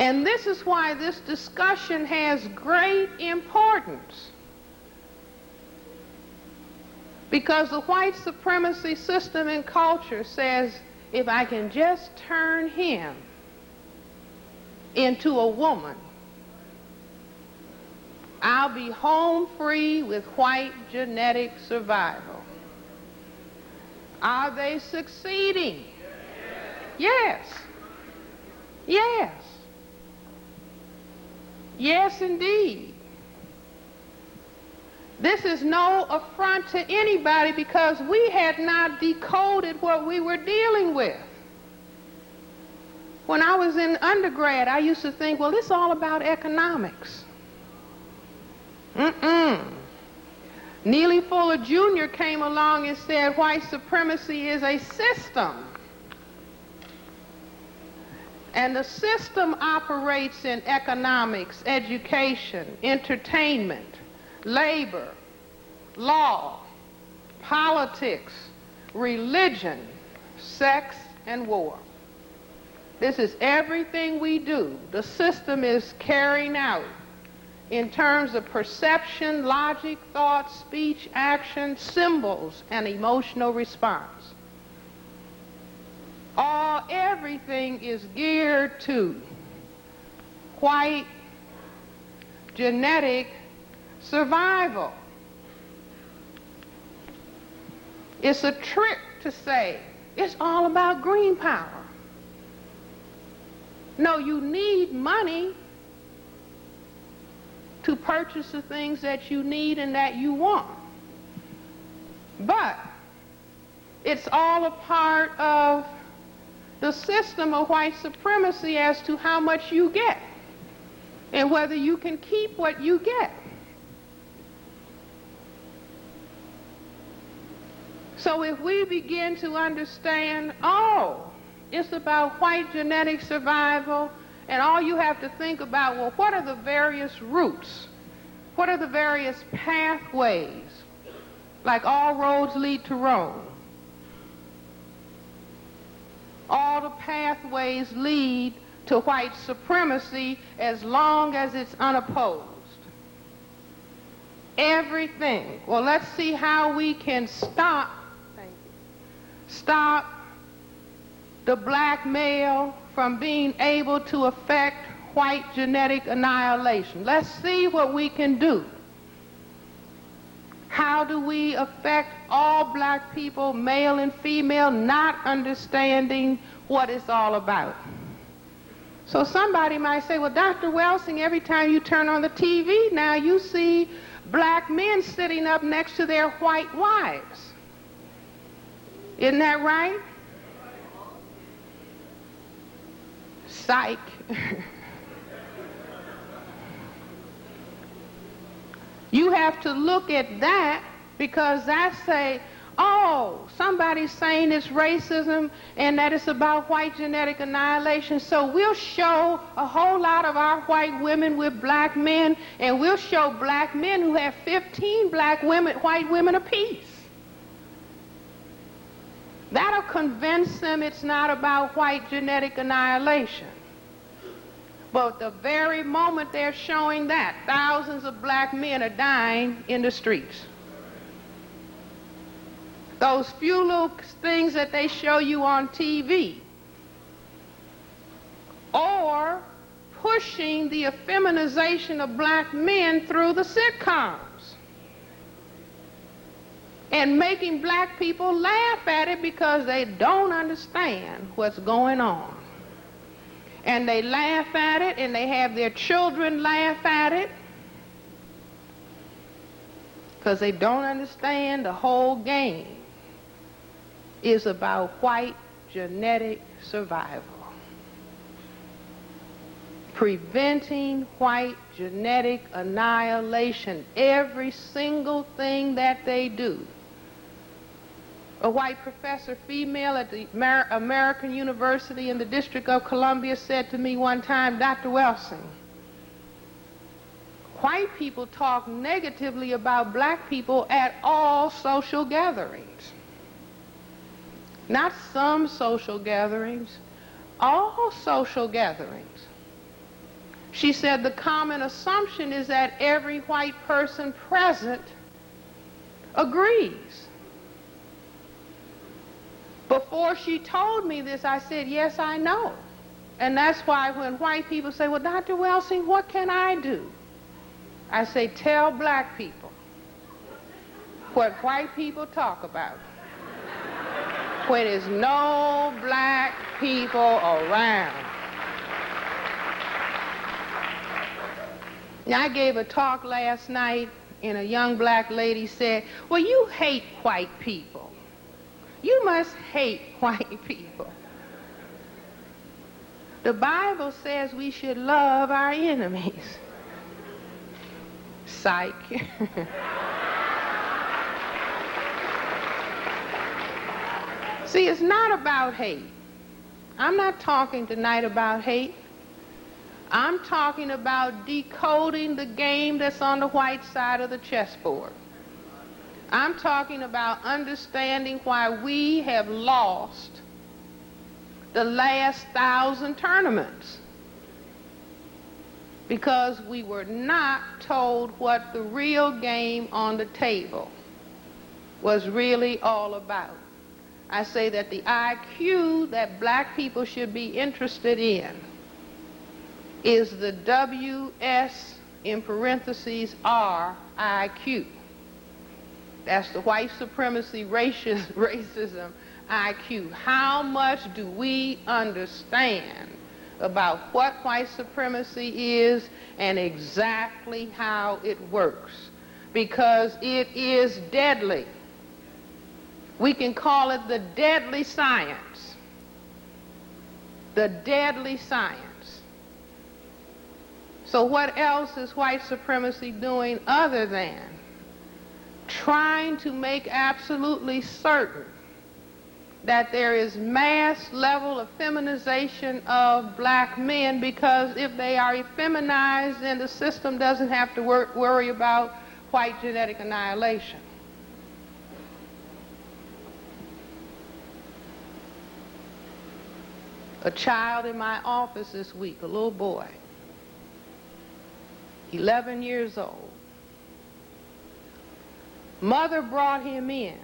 And this is why this discussion has great importance. Because the white supremacy system and culture says, if I can just turn him into a woman, I'll be home free with white genetic survival. Are they succeeding? Yes. Yes. Yes, indeed. This is no affront to anybody because we had not decoded what we were dealing with. When I was in undergrad, I used to think, well, this is all about economics. Neely Fuller Jr. came along and said white supremacy is a system. And the system operates in economics, education, entertainment, labor, law, politics, religion, sex, and war. This is everything we do. The system is carrying out in terms of perception, logic, thought, speech, action, symbols, and emotional response. Everything is geared to white genetic survival. It's a trick to say it's all about green power. No, you need money to purchase the things that you need and that you want. But it's all a part of the system of white supremacy as to how much you get and whether you can keep what you get. So if we begin to understand, oh, it's about white genetic survival, and all you have to think about, well, what are the various routes? What are the various pathways? Like all roads lead to Rome. All the pathways lead to white supremacy as long as it's unopposed. Everything. Well, let's see how we can stop the black male from being able to affect white genetic annihilation. Let's see what we can do. How do we affect all black people, male and female, not understanding what it's all about? So somebody might say, well, Dr. Welsing, every time you turn on the TV now, you see black men sitting up next to their white wives. Isn't that right? Psych. You have to look at that because that's oh, somebody's saying it's racism and that it's about white genetic annihilation, so we'll show a whole lot of our white women with black men, and we'll show black men who have 15 white women apiece. That'll convince them it's not about white genetic annihilation. But the very moment they're showing that, thousands of black men are dying in the streets. Those few little things that they show you on TV, or pushing the effeminization of black men through the sitcoms and making black people laugh at it because they don't understand what's going on. And they laugh at it, and they have their children laugh at it because they don't understand the whole game is about white genetic survival. Preventing white genetic annihilation, every single thing that they do. A white professor, female at the American University in the District of Columbia, said to me one time, Dr. Welsing, white people talk negatively about black people at all social gatherings. Not some social gatherings, all social gatherings. She said the common assumption is that every white person present agrees. Before she told me this, I said, yes, I know. And that's why when white people say, well, Dr. Welsing, what can I do? I say, tell black people what white people talk about when there's no black people around. Now, I gave a talk last night, and a young black lady said, well, you hate white people. You must hate white people. The Bible says we should love our enemies. Psych. See, it's not about hate. I'm not talking tonight about hate. I'm talking about decoding the game that's on the white side of the chessboard. I'm talking about understanding why we have lost the last 1,000 tournaments. Because we were not told what the real game on the table was really all about. I say that the IQ that black people should be interested in is the WS in parentheses R IQ. That's the white supremacy racism IQ. How much do we understand about what white supremacy is and exactly how it works? Because it is deadly. We can call it the deadly science. The deadly science. So what else is white supremacy doing other than trying to make absolutely certain that there is mass level of feminization of black men, because if they are effeminized, then the system doesn't have to worry about white genetic annihilation. A child in my office this week, a little boy, 11 years old. Mother brought him in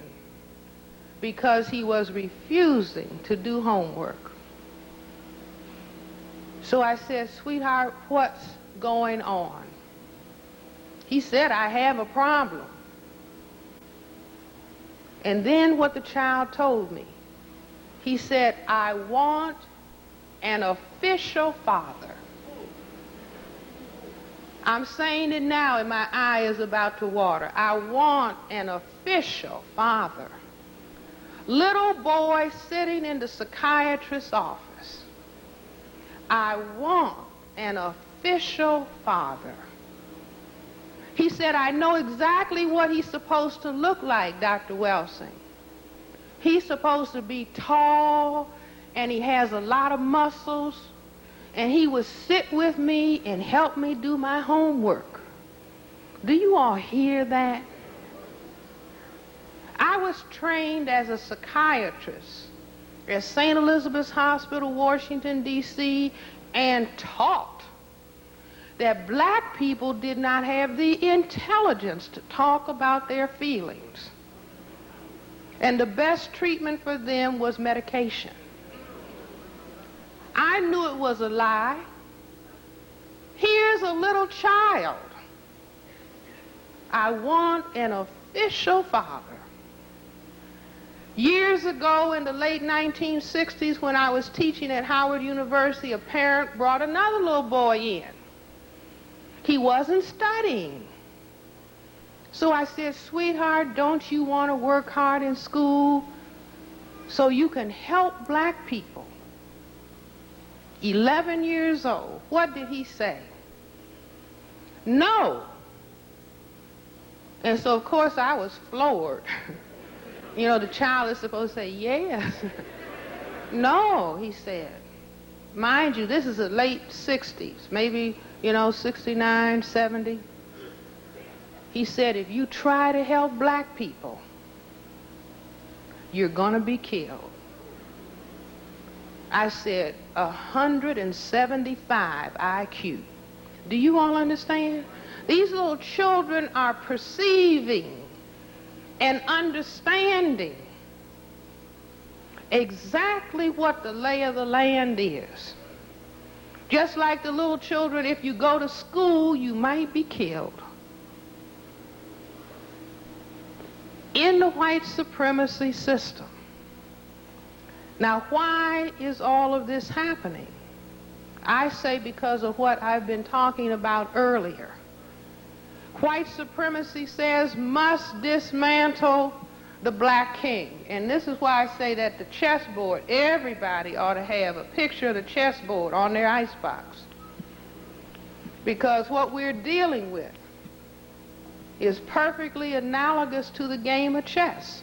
because he was refusing to do homework. So I said, "Sweetheart, what's going on?" He said, "I have a problem." And then what the child told me, he said, "I want an official father." I'm saying it now and my eye is about to water. I want an official father. Little boy sitting in the psychiatrist's office. I want an official father. He said, "I know exactly what he's supposed to look like, Dr. Welsing. He's supposed to be tall, and he has a lot of muscles, and he would sit with me and help me do my homework." Do you all hear that? I was trained as a psychiatrist at St. Elizabeth's Hospital, Washington, D.C., and taught that black people did not have the intelligence to talk about their feelings. And the best treatment for them was medication. I knew it was a lie. Here's a little child. I want an official father. Years ago in the late 1960s, when I was teaching at Howard University, a parent brought another little boy in. He wasn't studying. So I said, "Sweetheart, don't you want to work hard in school so you can help black people?" 11 years old. What did he say? "No." And so, of course, I was floored. You know, the child is supposed to say, "Yes." "No," he said. Mind you, this is the late 60s, maybe, 69, 70. He said, "If you try to help black people, you're going to be killed." I said, 175 IQ. Do you all understand? These little children are perceiving and understanding exactly what the lay of the land is. Just like the little children, if you go to school, you might be killed. In the white supremacy system. Now, why is all of this happening? I say because of what I've been talking about earlier. White supremacy says must dismantle the black king. And this is why I say that the chessboard, everybody ought to have a picture of the chessboard on their icebox. Because what we're dealing with is perfectly analogous to the game of chess.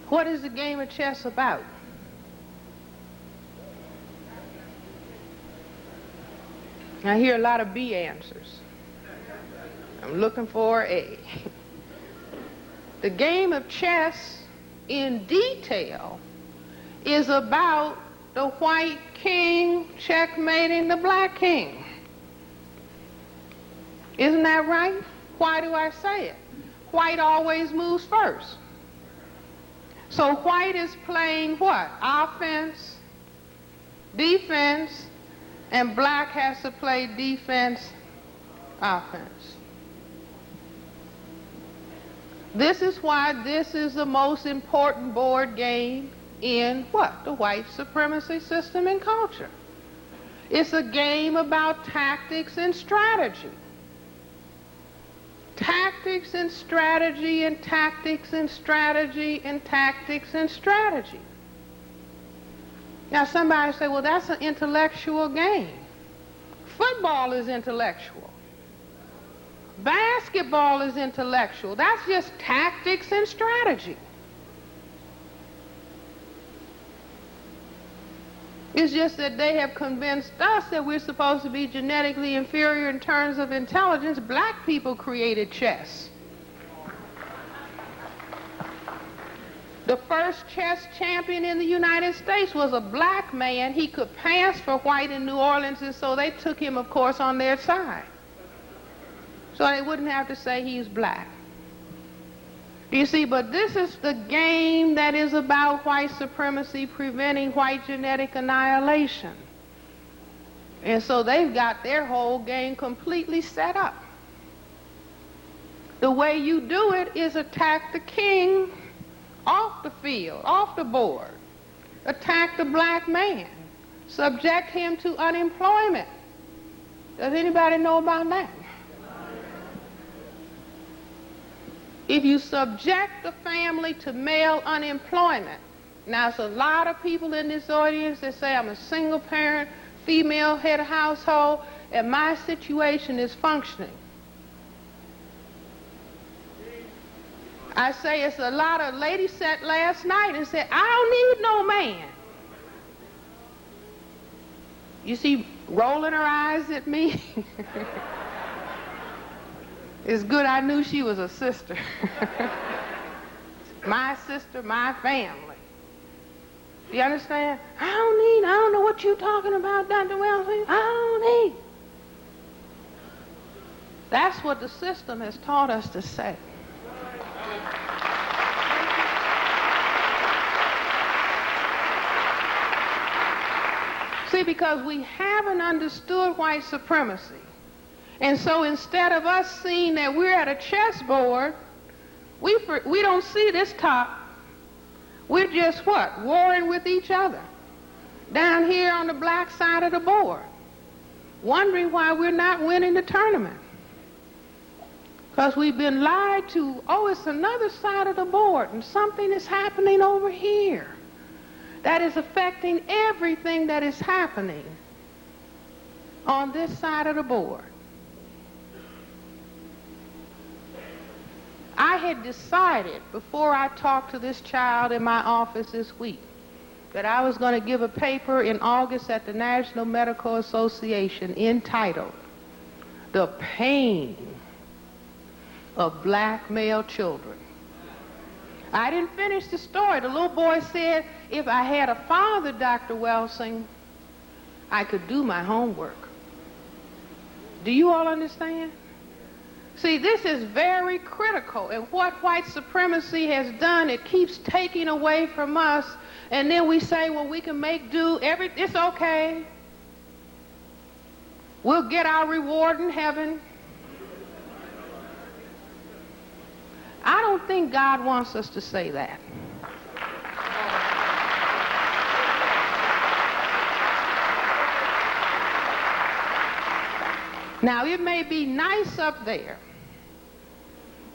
What is the game of chess about? I hear a lot of B answers. I'm looking for A. The game of chess in detail is about the white king checkmating the black king. Isn't that right? Why do I say it? White always moves first. So white is playing what? Offense, defense, and black has to play defense, offense. This is why this is the most important board game in what? The white supremacy system and culture. It's a game about tactics and strategy. Tactics and strategy and tactics and strategy and tactics and strategy. Now somebody say, well, that's an intellectual game. Football is intellectual. Basketball is intellectual. That's just tactics and strategy. It's just that they have convinced us that we're supposed to be genetically inferior in terms of intelligence. Black people created chess. The first chess champion in the United States was a black man. He could pass for white in New Orleans, and so they took him, of course, on their side. So they wouldn't have to say he's black. You see, but this is the game that is about white supremacy, preventing white genetic annihilation. And so they've got their whole game completely set up. The way you do it is attack the king off the field, off the board. Attack the black man. Subject him to unemployment. Does anybody know about that? If you subject the family to male unemployment, now there's a lot of people in this audience that say, I'm a single parent, female head of household, and my situation is functioning. I say it's a lot of ladies sat last night and said, I don't need no man. You see, rolling her eyes at me. It's good I knew she was a sister. My sister, my family. You understand? I don't know what you're talking about, Dr. Welsing. I don't need. That's what the system has taught us to say. See, because we haven't understood white supremacy. And so instead of us seeing that we're at a chessboard, we don't see this top. We're just what? Warring with each other. Down here on the black side of the board. Wondering why we're not winning the tournament. Because we've been lied to, oh, it's another side of the board and something is happening over here that is affecting everything that is happening on this side of the board. I had decided before I talked to this child in my office this week that I was going to give a paper in August at the National Medical Association entitled The Pain of Black Male Children. I didn't finish the story. The little boy said, if I had a father, Dr. Welsing, I could do my homework. Do you all understand? See, this is very critical, and what white supremacy has done, it keeps taking away from us, and then we say, well, we can make do, it's okay. We'll get our reward in heaven. I don't think God wants us to say that. Now, it may be nice up there,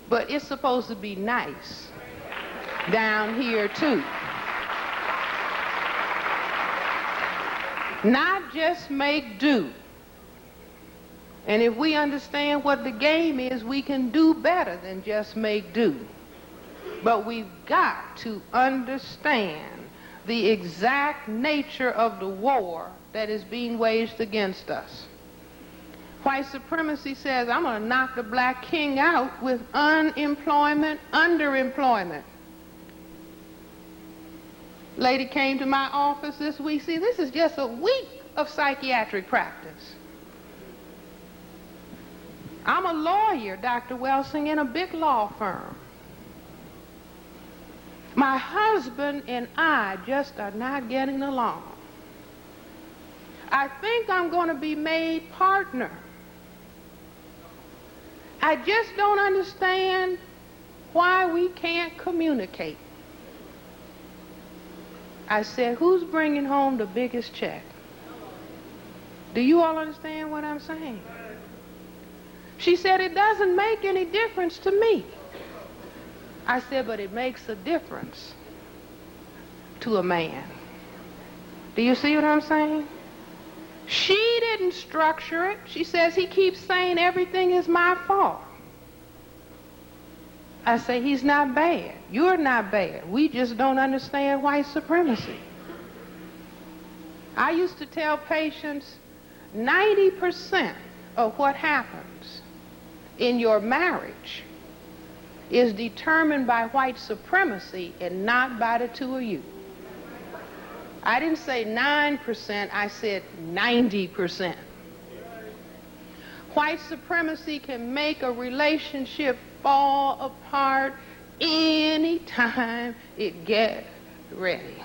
but it's supposed to be nice down here, too. Not just make do. And if we understand what the game is, we can do better than just make do. But we've got to understand the exact nature of the war that is being waged against us. White supremacy says, I'm going to knock the black king out with unemployment, underemployment. Lady came to my office this week. See, this is just a week of psychiatric practice. I'm a lawyer, Dr. Welsing, in a big law firm. My husband and I just are not getting along. I think I'm going to be made partner. I just don't understand why we can't communicate. I said, who's bringing home the biggest check? Do you all understand what I'm saying? She said, it doesn't make any difference to me. I said, but it makes a difference to a man. Do you see what I'm saying? She didn't structure it. She says, he keeps saying everything is my fault. I say, he's not bad. You're not bad. We just don't understand white supremacy. I used to tell patients, 90% of what happens in your marriage is determined by white supremacy and not by the two of you. I didn't say 9%, I said 90%. White supremacy can make a relationship fall apart anytime it gets ready.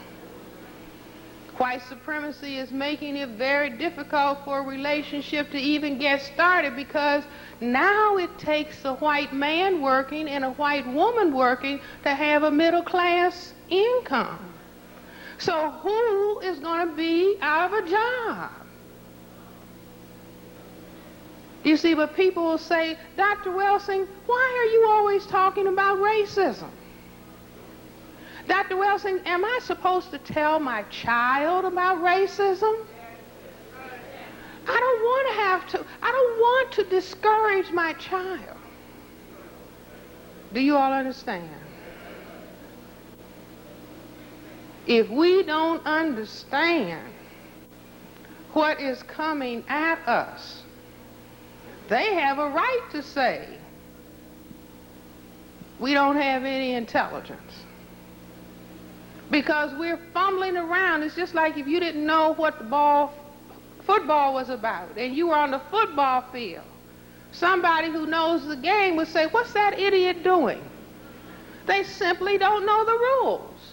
White supremacy is making it very difficult for a relationship to even get started, because now it takes a white man working and a white woman working to have a middle class income. So who is going to be out of a job? You see, but people will say, Dr. Welsing, why are you always talking about racism? Dr. Welsing, am I supposed to tell my child about racism? I don't want to have to. I don't want to discourage my child. Do you all understand? If we don't understand what is coming at us, they have a right to say we don't have any intelligence. Because we're fumbling around. It's just like if you didn't know what the football was about and you were on the football field. Somebody who knows the game would say, what's that idiot doing? They simply don't know the rules.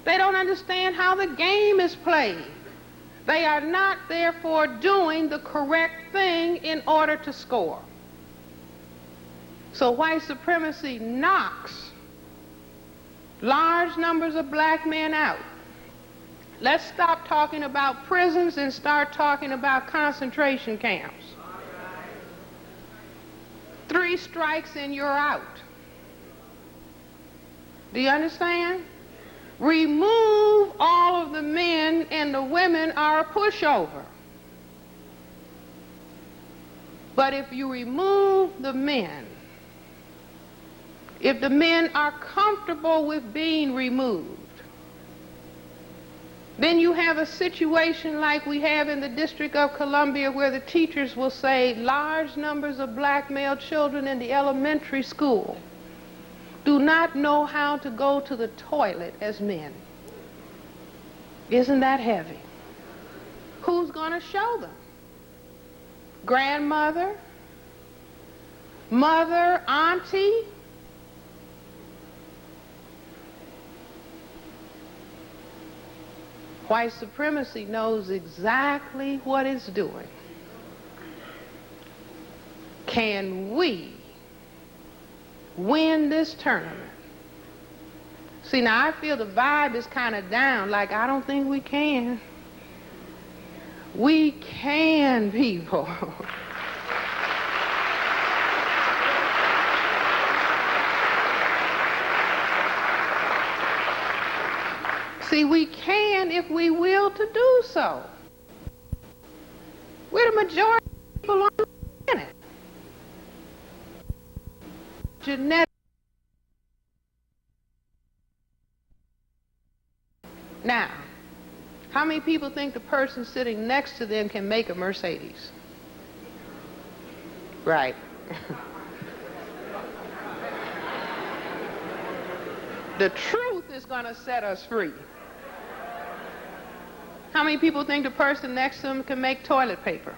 They don't understand how the game is played. They are not, therefore, doing the correct thing in order to score. So white supremacy knocks large numbers of black men out. Let's stop talking about prisons and start talking about concentration camps. 3 strikes and you're out. Do you understand? Remove all of the men and the women are a pushover. But if you remove the men, if the men are comfortable with being removed, then you have a situation like we have in the District of Columbia, where the teachers will say large numbers of black male children in the elementary school do not know how to go to the toilet as men. Isn't that heavy? Who's going to show them? Grandmother? Mother? Auntie? White supremacy knows exactly what it's doing. Can we win this tournament? See, now I feel the vibe is kind of down, like I don't think we can. We can, people. See, we can if we will to do so. We're the majority of people on the planet. Genetic. Now, how many people think the person sitting next to them can make a Mercedes? Right. The truth is going to set us free. How many people think the person next to them can make toilet paper?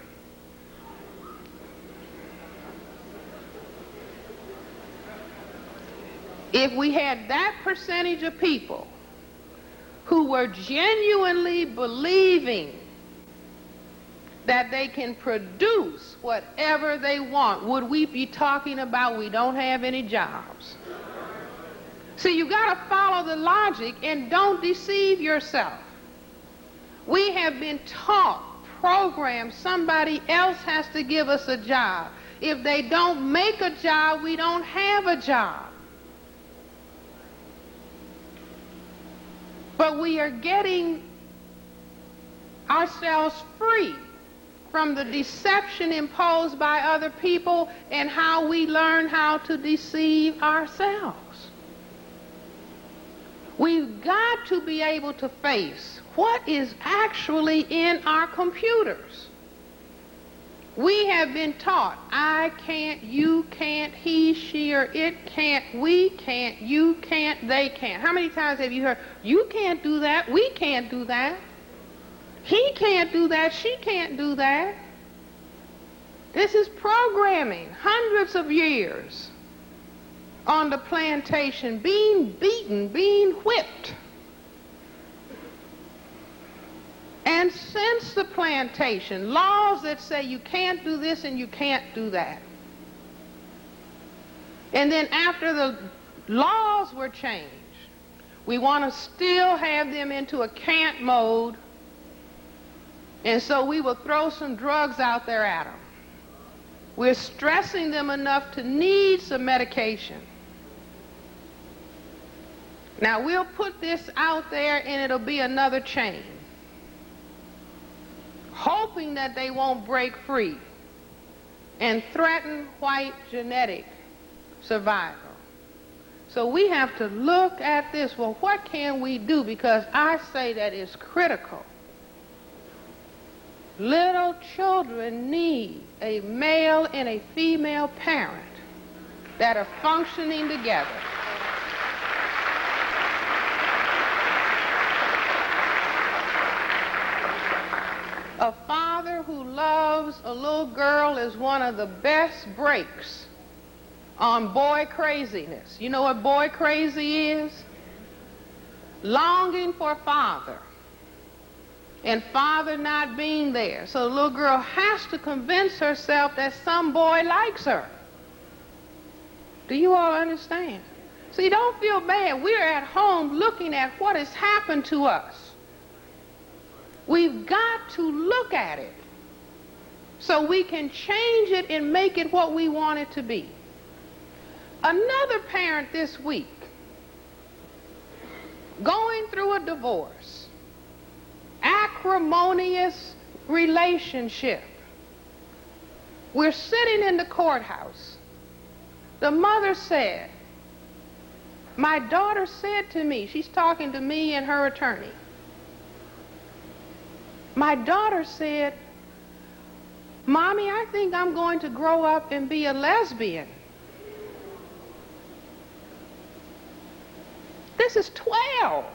If we had that percentage of people who were genuinely believing that they can produce whatever they want, would we be talking about we don't have any jobs? See, you got to follow the logic and don't deceive yourself. We have been taught, programmed, somebody else has to give us a job. If they don't make a job, we don't have a job. But we are getting ourselves free from the deception imposed by other people and how we learn how to deceive ourselves. We've got to be able to face what is actually in our computers. We have been taught, I can't, you can't, he, she, or it can't, we can't, you can't, they can't. How many times have you heard, you can't do that, we can't do that, he can't do that, she can't do that? This is programming, hundreds of years on the plantation, being beaten, being whipped. And since the plantation, laws that say you can't do this and you can't do that. And then after the laws were changed, we want to still have them into a can't mode, and so we will throw some drugs out there at them. We're stressing them enough to need some medication. Now we'll put this out there and it'll be another chain, hoping that they won't break free and threaten white genetic survival. So we have to look at this. Well, what can we do? Because I say that is critical. Little children need a male and a female parent that are functioning together. A father who loves a little girl is one of the best brakes on boy craziness. You know what boy crazy is? Longing for father, and father not being there. So the little girl has to convince herself that some boy likes her. Do you all understand? See, don't feel bad. We're at home looking at what has happened to us. We've got to look at it so we can change it and make it what we want it to be. Another parent this week going through a divorce, acrimonious relationship. We're sitting in the courthouse. The mother said, my daughter said to me, she's talking to me and her attorney, my daughter said, Mommy, I think I'm going to grow up and be a lesbian. This is 12.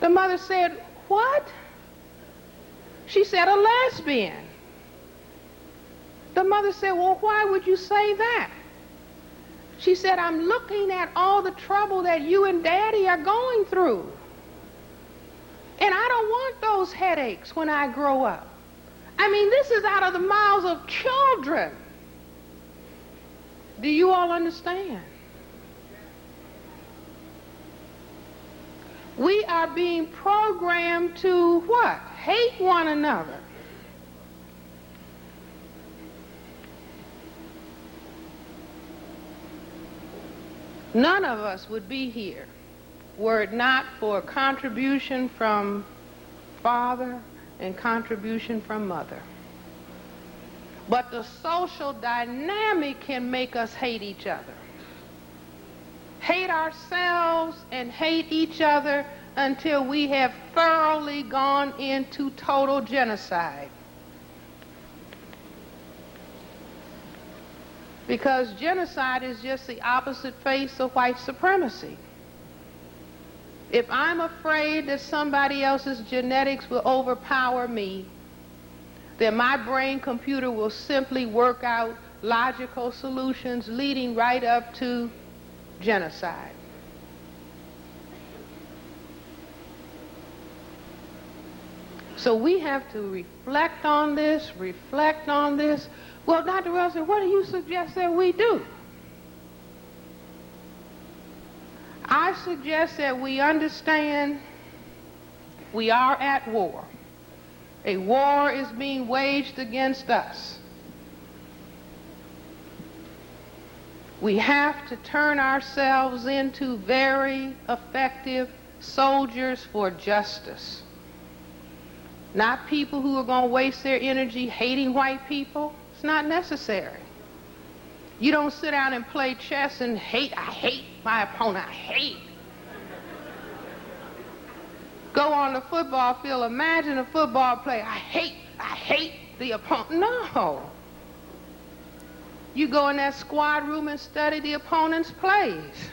The mother said, what? She said, a lesbian. The mother said, well, why would you say that? She said, I'm looking at all the trouble that you and Daddy are going through. And I don't want those headaches when I grow up. I mean, this is out of the mouths of children. Do you all understand? We are being programmed to what? Hate one another. None of us would be here were it not for a contribution from father and contribution from mother. But the social dynamic can make us hate each other. Hate ourselves and hate each other until we have thoroughly gone into total genocide. Because genocide is just the opposite face of white supremacy. If I'm afraid that somebody else's genetics will overpower me, then my brain computer will simply work out logical solutions leading right up to genocide. So we have to reflect on this, reflect on this. Well, Dr. Welsing, what do you suggest that we do? I suggest that we understand we are at war. A war is being waged against us. We have to turn ourselves into very effective soldiers for justice. Not people who are going to waste their energy hating white people. It's not necessary. You don't sit down and play chess and hate, I hate my opponent, I hate. Go on the football field, imagine a football player, I hate the opponent. No. You go in that squad room and study the opponent's plays.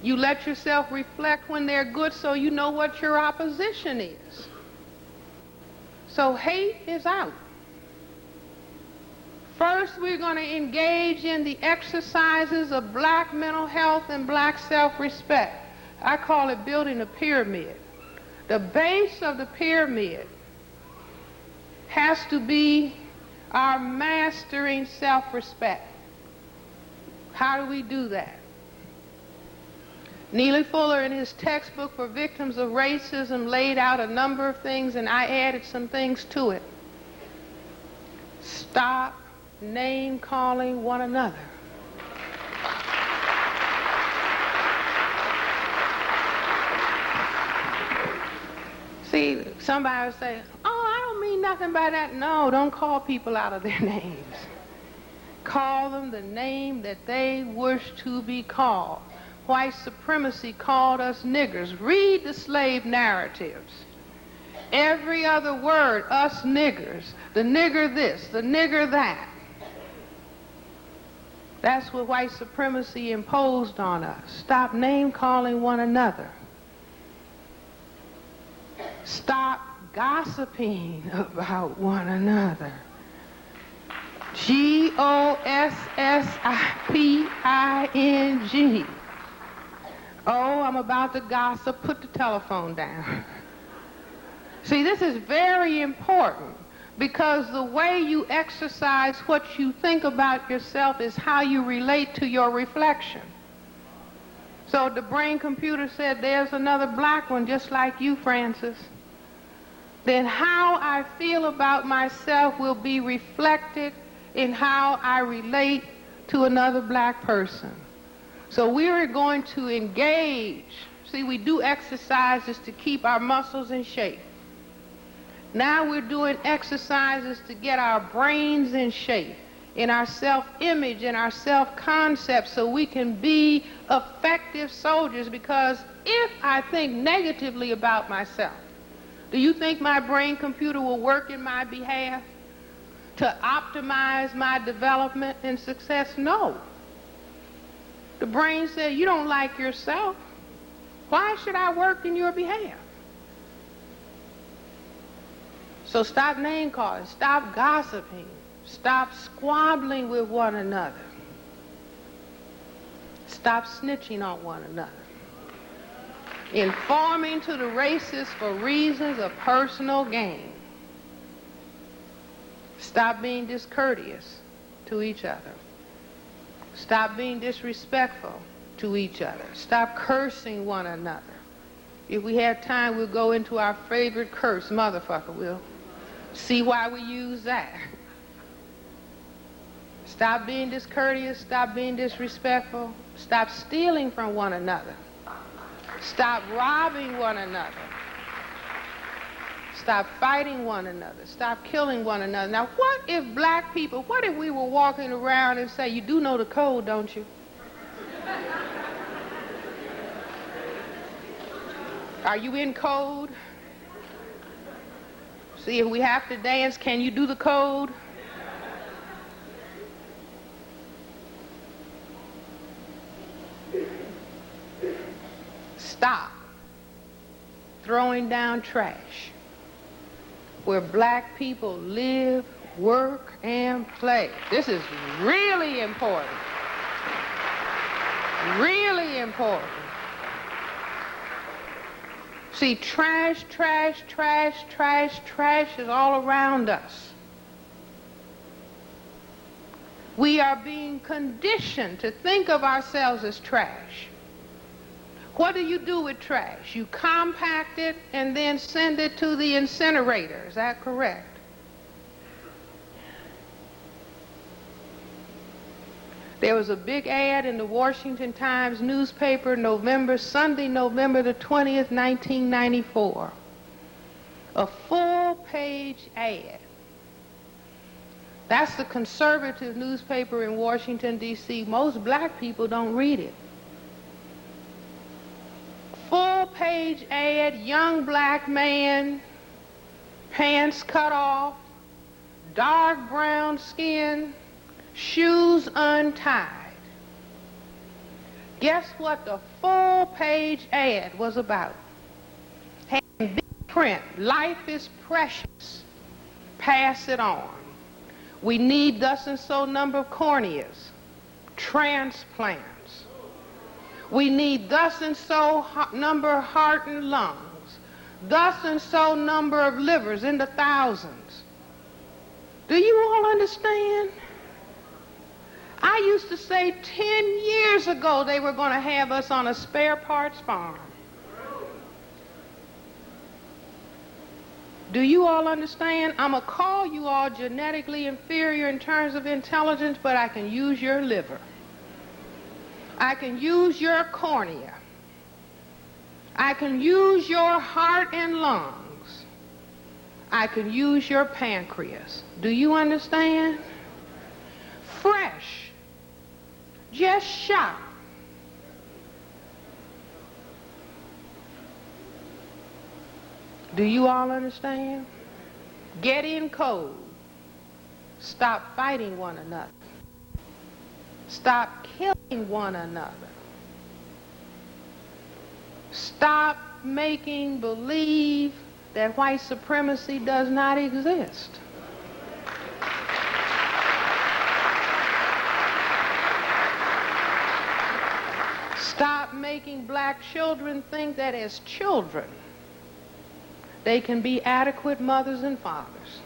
You let yourself reflect when they're good so you know what your opposition is. So hate is out. First, we're going to engage in the exercises of black mental health and black self-respect. I call it building a pyramid. The base of the pyramid has to be our mastering self-respect. How do we do that? Neely Fuller, in his textbook for victims of racism, laid out a number of things, and I added some things to it. Stop name-calling one another. See, somebody will say, oh, I don't mean nothing by that. No, don't call people out of their names. Call them the name that they wish to be called. White supremacy called us niggers. Read the slave narratives. Every other word, us niggers, the nigger this, the nigger that. That's what white supremacy imposed on us. Stop name-calling one another. Stop gossiping about one another. Gossiping. Oh, I'm about to gossip. Put the telephone down. See, this is very important because the way you exercise what you think about yourself is how you relate to your reflection. So the brain computer said, there's another black one just like you, Francis. Then how I feel about myself will be reflected in how I relate to another black person. So we are going to engage. See, we do exercises to keep our muscles in shape. Now we're doing exercises to get our brains in shape, in our self-image, in our self-concept, so we can be effective soldiers. Because if I think negatively about myself, do you think my brain computer will work in my behalf to optimize my development and success? No. The brain said, you don't like yourself. Why should I work in your behalf? So stop name calling, stop gossiping, stop squabbling with one another. Stop snitching on one another. Informing to the racist for reasons of personal gain. Stop being discourteous to each other. Stop being disrespectful to each other. Stop cursing one another. If we have time, we'll go into our favorite curse, motherfucker. We'll see why we use that. Stop being discourteous. Stop being disrespectful. Stop stealing from one another. Stop robbing one another. Stop fighting one another. Stop killing one another. Now, what if black people, what if we were walking around and say, you do know the code, don't you? Are you in code? See, if we have to dance, can you do the code? Stop throwing down trash where black people live, work, and play. This is really important. Really important. See, trash is all around us. We are being conditioned to think of ourselves as trash. What do you do with trash? You compact it and then send it to the incinerator. Is that correct? There was a big ad in the Washington Times newspaper, Sunday, November the 20th, 1994. A full-page ad. That's the conservative newspaper in Washington, D.C. Most black people don't read it. Full-page ad, young black man, pants cut off, dark brown skin, shoes untied. Guess what the full-page ad was about? Had big print, life is precious, pass it on. We need thus and so number of corneas, transplants. We need thus and so number of heart and lungs, thus and so number of livers in the thousands. Do you all understand? I used to say 10 years ago they were going to have us on a spare parts farm. Do you all understand? I'm going to call you all genetically inferior in terms of intelligence, but I can use your liver. I can use your cornea. I can use your heart and lungs. I can use your pancreas. Do you understand? Fresh. Just shot. Do you all understand? Get in code. Stop fighting one another. Stop killing one another. Stop making believe that white supremacy does not exist. Stop making black children think that as children they can be adequate mothers and fathers.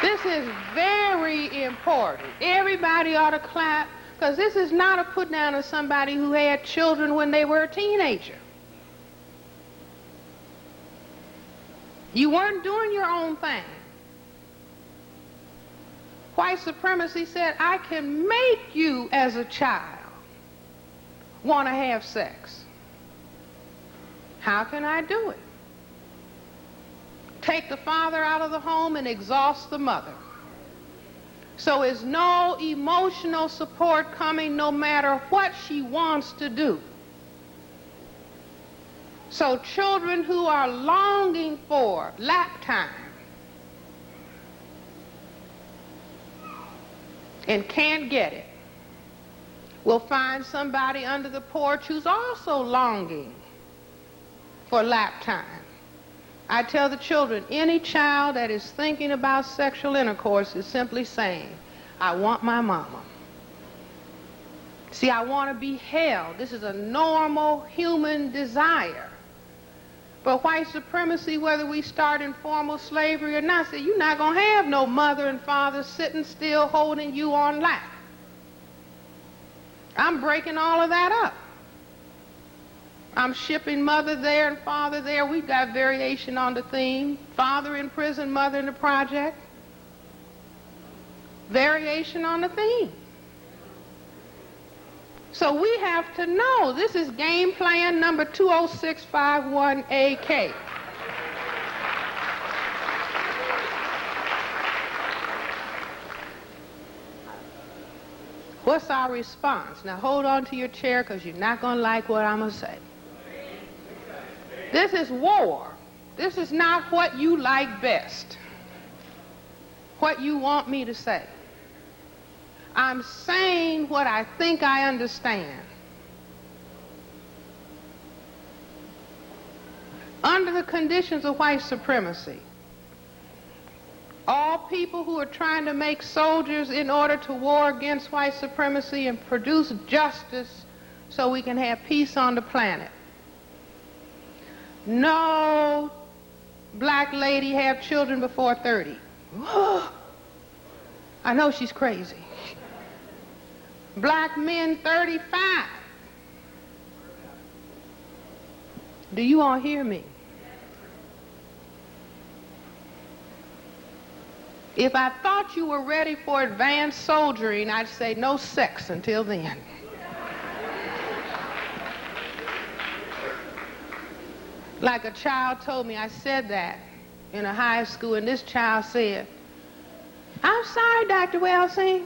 This is very important. Everybody ought to clap, because this is not a put down of somebody who had children when they were a teenager. You weren't doing your own thing. White supremacy said, I can make you as a child want to have sex. How can I do it? Take the father out of the home and exhaust the mother. So there's no emotional support coming no matter what she wants to do. So children who are longing for lap time and can't get it will find somebody under the porch who's also longing for lap time. I tell the children, any child that is thinking about sexual intercourse is simply saying, I want my mama. See, I want to be held. This is a normal human desire. But white supremacy, whether we start in formal slavery or not, say, you're not going to have no mother and father sitting still holding you on lap. I'm breaking all of that up. I'm shipping mother there and father there. We've got variation on the theme. Father in prison, mother in the project. Variation on the theme. So we have to know this is game plan number 20651AK. What's our response? Now hold on to your chair, because you're not going to like what I'm going to say. This is war. This is not what you like best, what you want me to say. I'm saying what I think I understand. Under the conditions of white supremacy, all people who are trying to make soldiers in order to war against white supremacy and produce justice so we can have peace on the planet. No black lady have children before 30. I know she's crazy. Black men 35. Do you all hear me? If I thought you were ready for advanced soldiering, I'd say no sex until then. Like a child told me, I said that in a high school, and this child said, "I'm sorry, Dr. Welsing.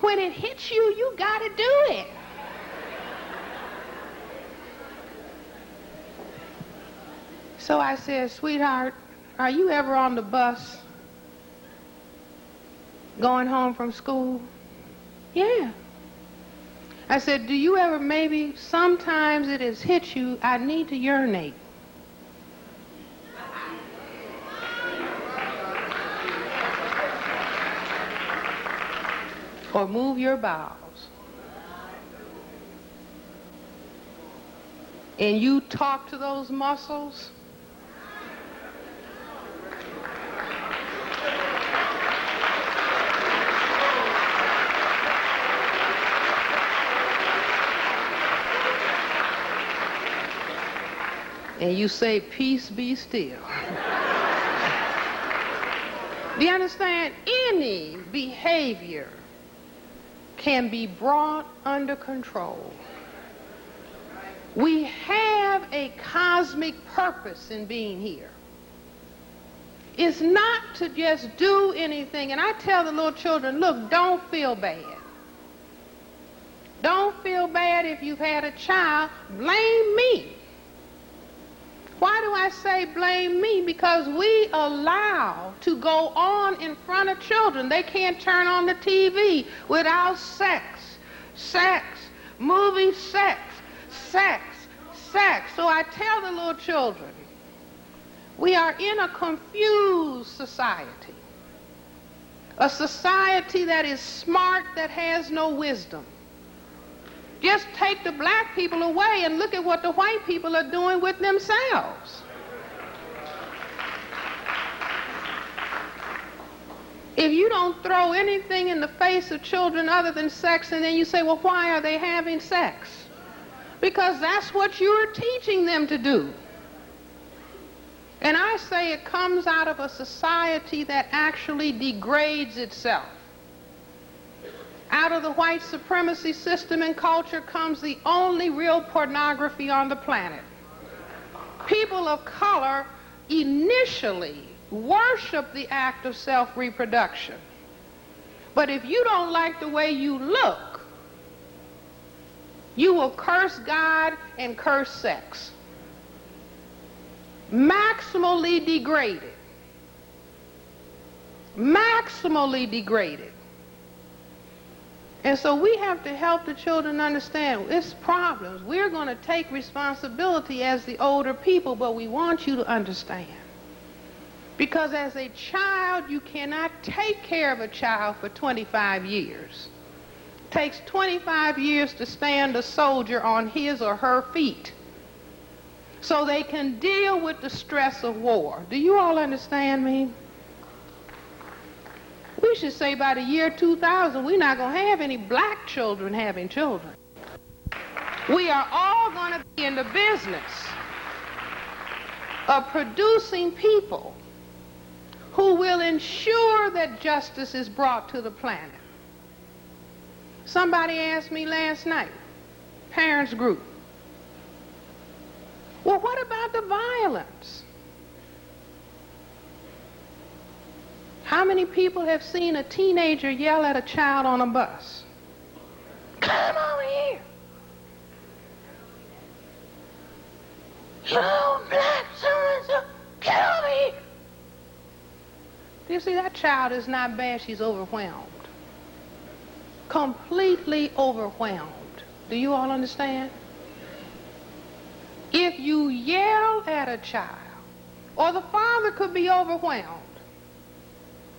When it hits you, you gotta do it." So I said, "Sweetheart, are you ever on the bus going home from school?" "Yeah." I said, "Do you ever maybe, sometimes it has hit you, I need to urinate?" Or move your bowels. And you talk to those muscles. And you say, "Peace be still." Do you understand? Any behavior can be brought under control. We have a cosmic purpose in being here. It's not to just do anything. And I tell the little children, look, don't feel bad. Don't feel bad if you've had a child. Blame me. Why do I say blame me? Because we allow to go on in front of children. They can't turn on the TV without sex, sex, movie sex, sex, sex. So I tell the little children, we are in a confused society. A society that is smart, that has no wisdom. Just take the black people away and look at what the white people are doing with themselves. If you don't throw anything in the face of children other than sex, and then you say, well, why are they having sex? Because that's what you're teaching them to do. And I say it comes out of a society that actually degrades itself. Out of the white supremacy system and culture comes the only real pornography on the planet. People of color initially worship the act of self-reproduction. But if you don't like the way you look, you will curse God and curse sex. Maximally degraded. Maximally degraded. And so we have to help the children understand it's problems. We're going to take responsibility as the older people, but we want you to understand. Because as a child, you cannot take care of a child for 25 years. It takes 25 years to stand a soldier on his or her feet so they can deal with the stress of war. Do you all understand me? We should say by the year 2000, we're not going to have any black children having children. We are all going to be in the business of producing people who will ensure that justice is brought to the planet. Somebody asked me last night, parents group, well, what about the violence? How many people have seen a teenager yell at a child on a bus? Come over here. You black so-and-so, get over here. Do you see, that child is not bad, she's overwhelmed. Completely overwhelmed. Do you all understand? If you yell at a child, or the father could be overwhelmed,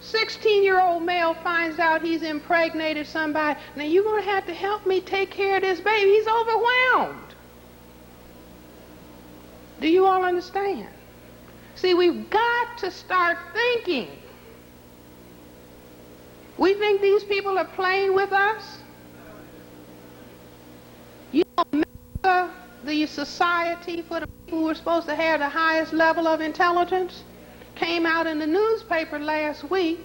16-year-old male finds out he's impregnated somebody. Now you're going to have to help me take care of this baby. He's overwhelmed. Do you all understand? See, we've got to start thinking. We think these people are playing with us. You know, the Society for the People who are supposed to have the highest level of intelligence came out in the newspaper last week.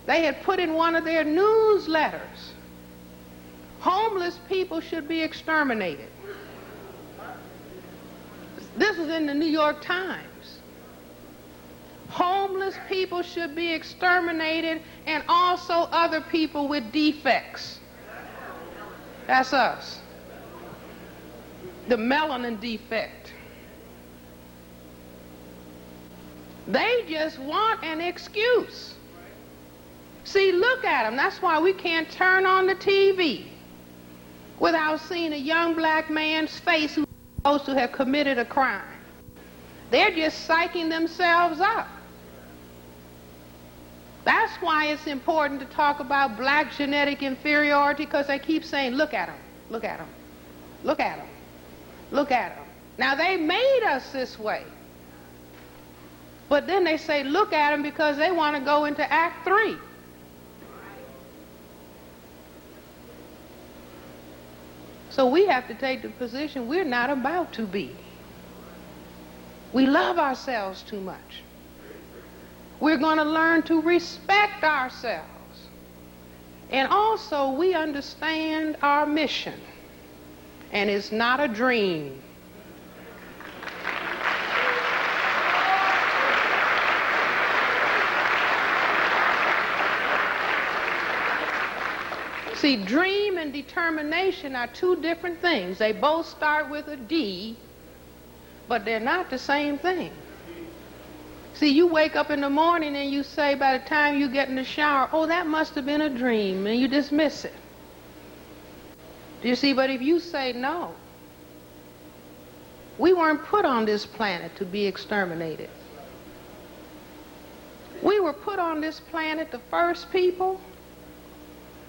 They had put in one of their newsletters, homeless people should be exterminated. This is in the New York Times. Homeless people should be exterminated, and also other people with defects. That's us. The melanin defect. They just want an excuse. See, look at them. That's why we can't turn on the TV without seeing a young black man's face who's supposed to have committed a crime. They're just psyching themselves up. That's why it's important to talk about black genetic inferiority, because they keep saying, look at them, look at them, look at them, look at them. Now, they made us this way. But then they say, look at them, because they want to go into Act 3. So we have to take the position we're not about to be. We love ourselves too much. We're going to learn to respect ourselves. And also, we understand our mission. And it's not a dream. See, dream and determination are two different things. They both start with a D, but they're not the same thing. See, you wake up in the morning and you say, by the time you get in the shower, oh, that must have been a dream, and you dismiss it. Do you see? But if you say no, we weren't put on this planet to be exterminated. We were put on this planet, the first people,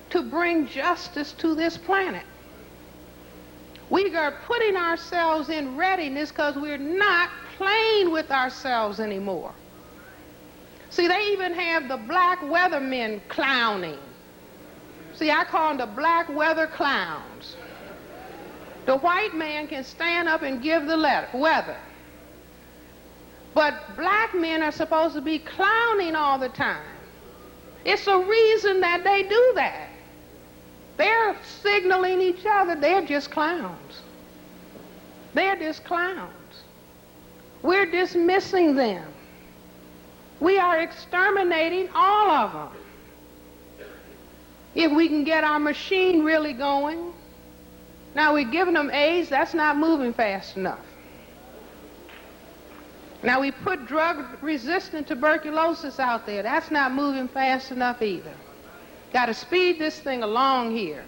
to bring justice to this planet. We are putting ourselves in readiness because we're not playing with ourselves anymore. See, they even have the black weathermen clowning. See, I call them the black weather clowns. The white man can stand up and give the weather. But black men are supposed to be clowning all the time. It's a reason that they do that. They're signaling each other. They're just clowns. They're just clowns. We're dismissing them. We are exterminating all of them. If we can get our machine really going. Now, we're giving them AIDS. That's not moving fast enough. Now, we put drug-resistant tuberculosis out there. That's not moving fast enough either. Got to speed this thing along here.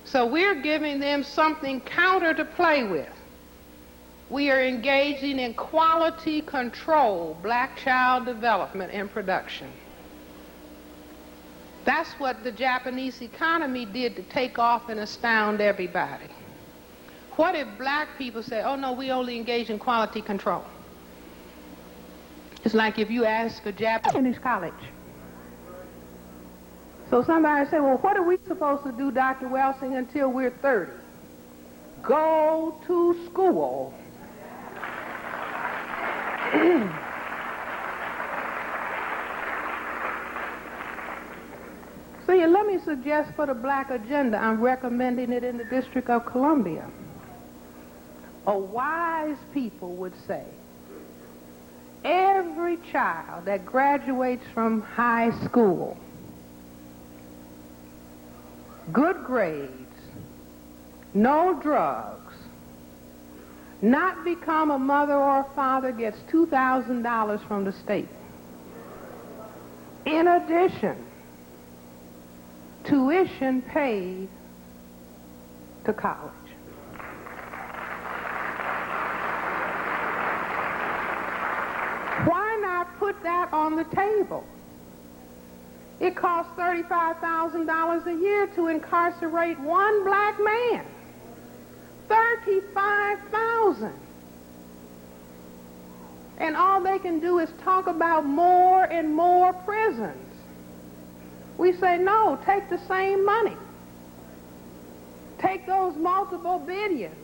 So we're giving them something counter to play with. We are engaging in quality control, black child development and production. That's what the Japanese economy did to take off and astound everybody. What if black people say, oh no, we only engage in quality control? It's like if you ask a Japanese college. So somebody say, well, what are we supposed to do, Dr. Welsing, until we're 30? Go to school. See, let me suggest for the black agenda, I'm recommending it in the District of Columbia. A wise people would say, every child that graduates from high school, good grades, no drugs, not become a mother or a father, gets $2,000 from the state. In addition, tuition paid to college. Why not put that on the table? It costs $35,000 a year to incarcerate one black man. $35,000. And all they can do is talk about more and more prisons. We say, no, take the same money. Take those multiple billions.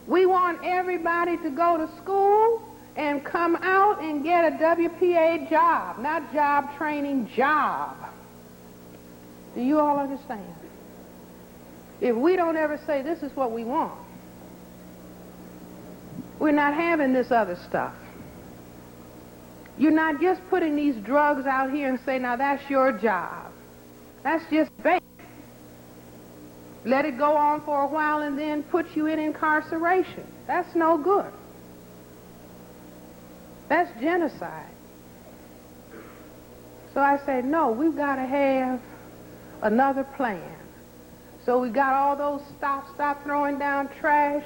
We want everybody to go to school and come out and get a WPA job, not job training, job. Do you all understand? If we don't ever say this is what we want, we're not having this other stuff. You're not just putting these drugs out here and say, now that's your job. That's just bait. Let it go on for a while and then put you in incarceration. That's no good. That's genocide. So I say, no, we've got to have another plan. So we got all those stop throwing down trash,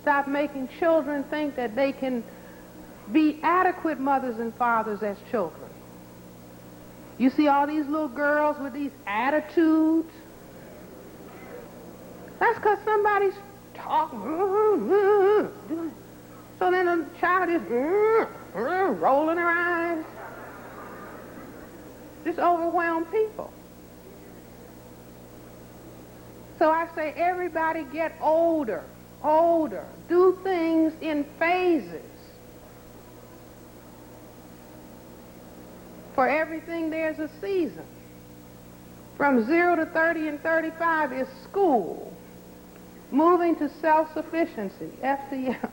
stop making children think that they can be adequate mothers and fathers as children. You see all these little girls with these attitudes. That's because somebody's talking. So then the child is rolling her eyes. Just overwhelm people. So I say everybody get older, older. Do things in phases. For everything there's a season. From 0 to 30 and 35 is school. Moving to self-sufficiency, FDL.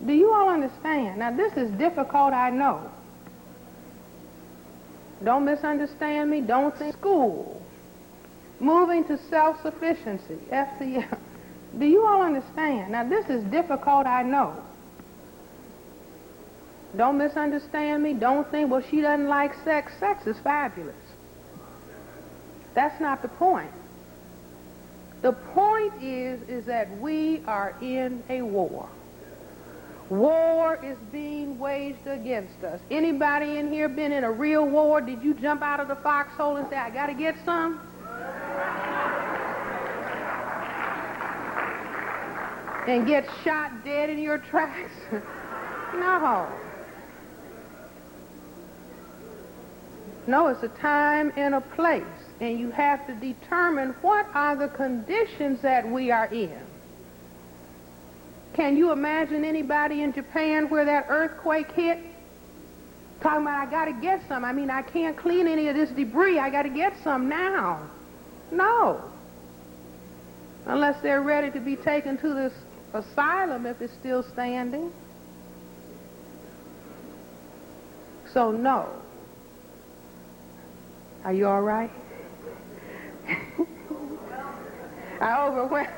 Do you all understand? Now this is difficult, I know. Don't misunderstand me, don't think school. Moving to self-sufficiency, FDL. Do you all understand? Now this is difficult, I know. Don't misunderstand me, don't think, well, she doesn't like sex. Sex is fabulous. That's not the point. The point is that we are in a war. War is being waged against us. Anybody in here been in a real war? Did you jump out of the foxhole and say, I got to get some? And get shot dead in your tracks? No. No, it's a time and a place. And you have to determine what are the conditions that we are in. Can you imagine anybody in Japan where that earthquake hit? Talking about, I got to get some. I mean, I can't clean any of this debris. I got to get some now. No. Unless they're ready to be taken to this asylum if it's still standing. So, no. Are you all right? I overwhelmed.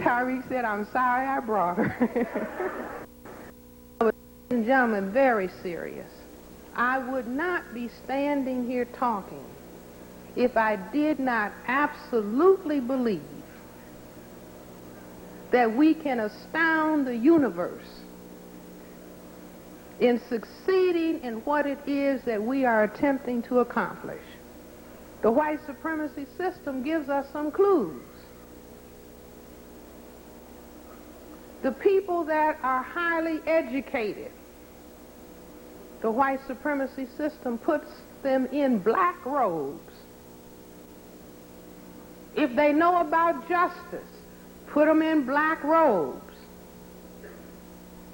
Tariq said, I'm sorry I brought her. Ladies and gentlemen, very serious. I would not be standing here talking if I did not absolutely believe that we can astound the universe in succeeding in what it is that we are attempting to accomplish. The white supremacy system gives us some clues. The people that are highly educated, the white supremacy system puts them in black robes. If they know about justice, put them in black robes.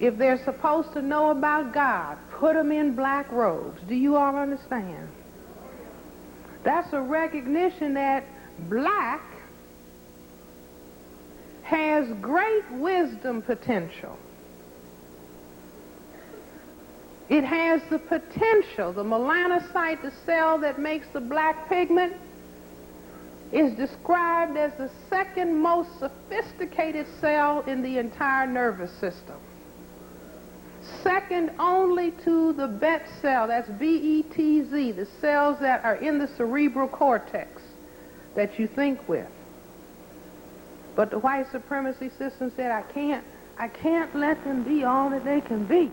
If they're supposed to know about God, put them in black robes. Do you all understand? That's a recognition that black has great wisdom potential. It has the potential. The melanocyte, the cell that makes the black pigment, is described as the second most sophisticated cell in the entire nervous system. Second only to the BET cell, that's B-E-T-Z, the cells that are in the cerebral cortex that you think with. But the white supremacy system said, I can't let them be all that they can be.